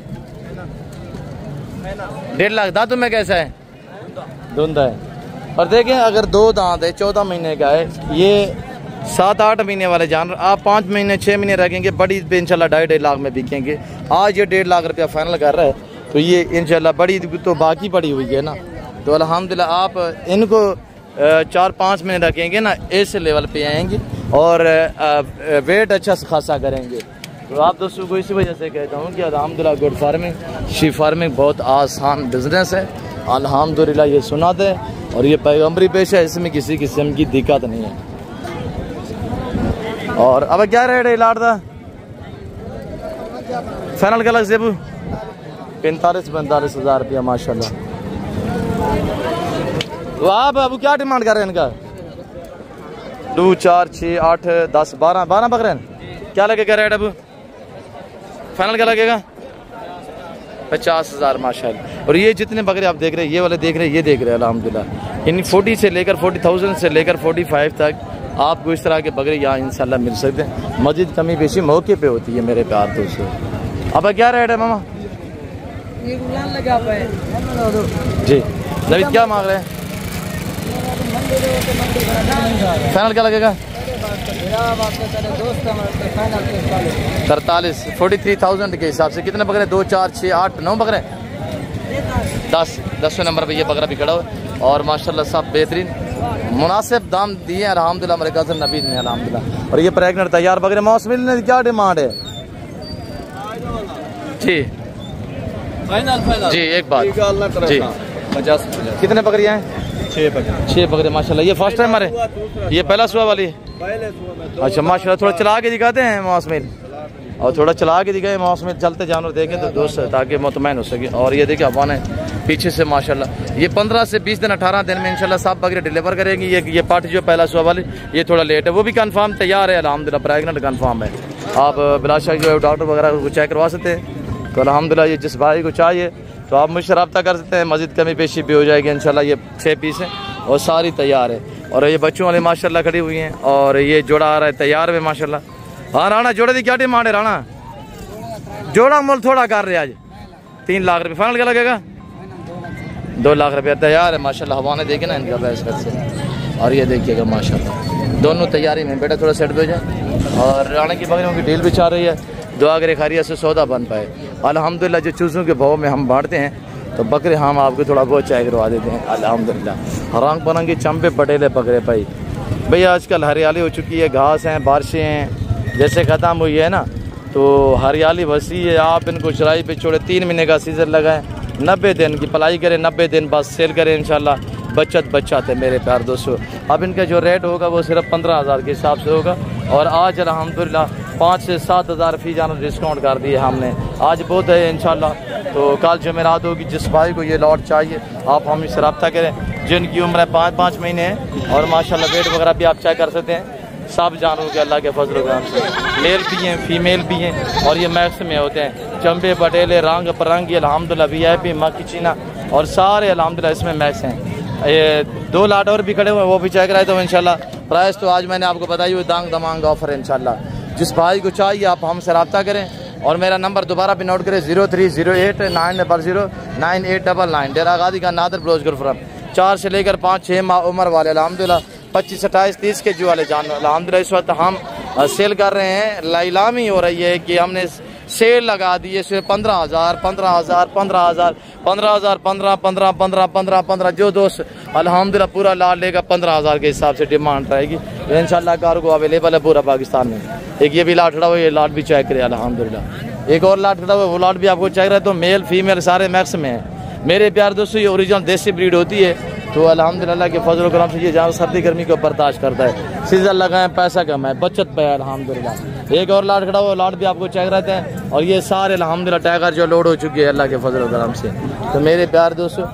1.5 लाख। दांतों में कैसा है? धुंधा है। और देखें अगर 2 दांत है, 14 महीने का है, ये 7-8 महीने वाले जानवर आप 5 महीने 6 महीने रखेंगे, बड़ी पे इंशाल्लाह 2.5 लाख में बिकेंगे। आज ये 1.5 लाख रुपया फाइनल कर रहा है, तो ये इंशाल्लाह बड़ी तो बाकी पड़ी हुई है ना, तो अल्हम्दुलिल्लाह आप इनको 4-5 महीने रखेंगे ना, इस लेवल पे आएंगे और वेट अच्छा खासा करेंगे। तो आप दोस्तों को इसी वजह से कहता हूँ कि अल्हम्दुलिल्लाह गुड फार्मिंग, शी फार्मिंग बहुत आसान बिजनेस है अल्हम्दुलिल्लाह। ये सुना दे और ये पैगम्बरी पेश है, इसमें किसी किस्म की दिक्कत नहीं है। और अब क्या रेट है लाट का? फाइनल का लग जेबू 45 हज़ार रुपया माशाल्लाह। तो आप अब क्या डिमांड कर रहे हैं इनका? 2, 4, 6, 8, 10, 12 बकरे क्या लगेगा रेट? अब फाइनल क्या लगेगा? 50,000 माशाल्लाह। और ये जितने बकरे आप देख रहे हैं, ये वाले देख रहे हैं, ये देख रहे हैं अल्हम्दुलिल्लाह, इन 40 से लेकर 40,000 से लेकर 45 तक आपको इस तरह के बकरे यहाँ इंशाल्लाह मिल सकते हैं। मस्जिद कमी बेशी मौके पे होती है मेरे प्यार दोस्तों। अब क्या रेट है मामा? जी नवीद क्या मांग रहे हैं? फाइनल क्या लगेगा? 43,000 के हिसाब से। कितने बकरे? 2, 4, 6, 8, 9 बकरे, 10वें नंबर पे ये बकरा भी खड़ा हुआ। और माशाल्लाह सब बेहतरीन मुनासिब दाम दिए अल्हम्दुलिल्लाह मेरे कज़न नबीद ने अल्हम्दुलिल्लाह। और ये प्रेगनेंट तैयार बकरे मौसमिल ने क्या डिमांड है? जी फाइनल जी एक बात जी 50 कितने बकरियाँ हैं? 6 बकरे माशाल्लाह। ये फर्स्ट टाइम हमारे, ये पहला सुबह वाली? अच्छा माशाल्लाह। थोड़ा चला के दिखाते हैं मौसमिल, और थोड़ा चला के दिखाए मौसमिल, चलते जानवर देखें तो दोस्त ताकि मुतमैन हो सके। और ये देखिए अफवान है पीछे से माशाल्लाह। ये 15 से 20 दिन 18 दिन में इंशाल्लाह सब बकरे डिलीवर करेंगी। ये पार्टी जो पहला सुबह वाली ये थोड़ा लेट है, वो भी कंफर्म तैयार है अल्हम्दुलिल्लाह, प्रेगनेंट कंफर्म है। आप बिलाशा जो डॉक्टर वगैरह को चेक करवा सकते हैं। तो अल्हम्दुलिल्लाह ये जिस भाई को चाहिए तो आप मुझसे रब्ता कर सकते हैं, मस्जिद कमी पेशी भी हो जाएगी इंशाल्लाह। ये 6 पीस हैं और सारी तैयार है। और ये बच्चों वाले माशाल्लाह खड़ी हुई हैं, और ये जोड़ा आ रहा है तैयार है माशाल्लाह। हाँ राणा जोड़े की क्या डिमांड है राणा? जोड़ा मोल थोड़ा कर रहे आज 3 लाख रुपये। फाइनल क्या लगेगा? 2 लाख रुपया तैयार है माशाल्लाह। हवाने देखे ना इनका बैस से। और ये देखिएगा माशाल्लाह दोनों तैयारी में। बेटा थोड़ा सेट पे हो जाए। और राणा की बकरियों की डील भी चल रही है, दुआ करे खैरियत से सौदा बन पाए अल्हम्दुलिल्लाह। जो चूज़ों के भाव में हम बांटते हैं तो बकरे हम आपको थोड़ा बहुत चाय करवा देते हैं अल्हम्दुलिल्लाह। रंग बिरंगे चंपे पटेले बकरे भाई आजकल हरियाली हो चुकी है, घास हैं, बारिशें हैं जैसे ख़त्म हुई है ना, तो हरियाली वसी है। आप इनको चराई पे छोड़े, 3 महीने का सीज़न लगाएं, 90 दिन की पलाई करें, 90 दिन बाद सेल करें इंशाल्लाह, बचत है मेरे प्यार दोस्तों। अब इनका जो रेट होगा वो सिर्फ 15,000 के हिसाब से होगा। और आज अल्हम्दुलिल्लाह 5 से 7 हज़ार फी जानवर डिस्काउंट कर दिए हमने, आज बहुत है इंशाल्लाह। तो कल जुमेरात होगी, जिस भाई को ये लॉट चाहिए आप हमसे रब्ता करें। जिनकी उम्र है 5-5 महीने है और माशाल्लाह वेट वगैरह भी आप चेक कर सकते हैं। सब जानवरों के अल्लाह के फजल करम से मेल भी हैं, फीमेल भी हैं, और ये मैक्स में होते हैं। चंबे पटेले रंग परंगी अल्हम्दुलिल्लाह, VIP मक्की चीना और सारे अल्हम्दुलिल्लाह इसमें मैक्स हैं। ये 2 लाट और भी खड़े हुए हैं, वो भी चेक कराए तो इंशाल्लाह। प्राइस तो आज मैंने आपको बताई हुई दांग दमांग ऑफर है इंशाल्लाह। जिस भाई को चाहिए आप हमसे रब्ता करें। और मेरा नंबर दोबारा भी नोट करें 0308 900 9899। डेरा गादी का नादर ब्लोज गुरफ्रम। 4 से लेकर 5-6 माह उम्र वाले अल्हम्दुलिल्लाह 25, 28, 30 के जो वाले जानवर अल्हम्दुलिल्लाह इस वक्त हम सेल कर रहे हैं। लाइलामी हो रही है कि हमने सेल लगा दी है, इसमें 15,000 15,000 15,000 15,000 15 15 15 15 15 जो दोस्त अल्हम्दुलिल्लाह पूरा लाट लेगा 15,000 के हिसाब से डिमांड रहेगी। तो इंशाल्लाह कार्गो अवेलेबल है पूरा पाकिस्तान में। एक ये भी लाट खड़ा हुआ है, ये लाट भी चेक करे अल्हम्दुलिल्लाह। एक और लाट खड़ा हुआ है, वो लाट भी आपको चेक रहा है। तो मेल फीमेल सारे मैक्स में है मेरे प्यार दोस्तों। ये ओरिजिनल देसी ब्रीड होती है, तो अल्हम्दुलिल्लाह के फजल करम से ये जानवर सर्दी गर्मी को बर्दाश्त करता है। सीजन लगाएं, पैसा कमाएं, बचत पे अल्हम्दुलिल्लाह। एक और लाट खड़ा हुआ, लाट भी आपको चेक रहते हैं। और ये सारे अल्हम्दुलिल्लाह टाइगर जो लोड हो चुकी है अल्लाह के फजल और करम से। तो मेरे प्यार दोस्तों,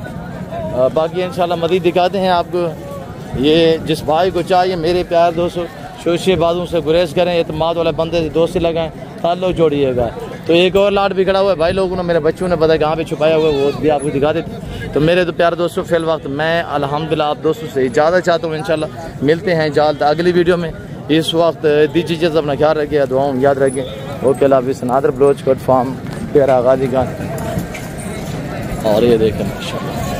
बाकी इंशाल्लाह मज़ीद दिखाते हैं आपको। ये जिस भाई को चाहिए मेरे प्यार दोस्तों, शोशेबाजों से गुरेज करें, एतमाद वाले बंदे से दोस्ती लगाएं, ताल्लुक जोड़िएगा। तो एक और लाट भी खड़ा हुआ है भाई, लोगों ने मेरे बच्चों ने पता कहाँ पे छुपाया हुआ है, वो भी आपको दिखा देते। तो मेरे तो प्यार दोस्तों फिल वक्त मैं अल्हम्दुलिल्लाह आप दोस्तों से इजाज़त चाहता हूँ। इंशाल्लाह मिलते हैं जल्द अगली वीडियो में। इस वक्त दीजिए अपना ख्याल रखिए, दुआओं याद रखें। ओके अल्लाह हाफ़िज़। नादर बलोच कोट फार्म, प्यारा गाजी खान। और ये देखें माशाल्लाह।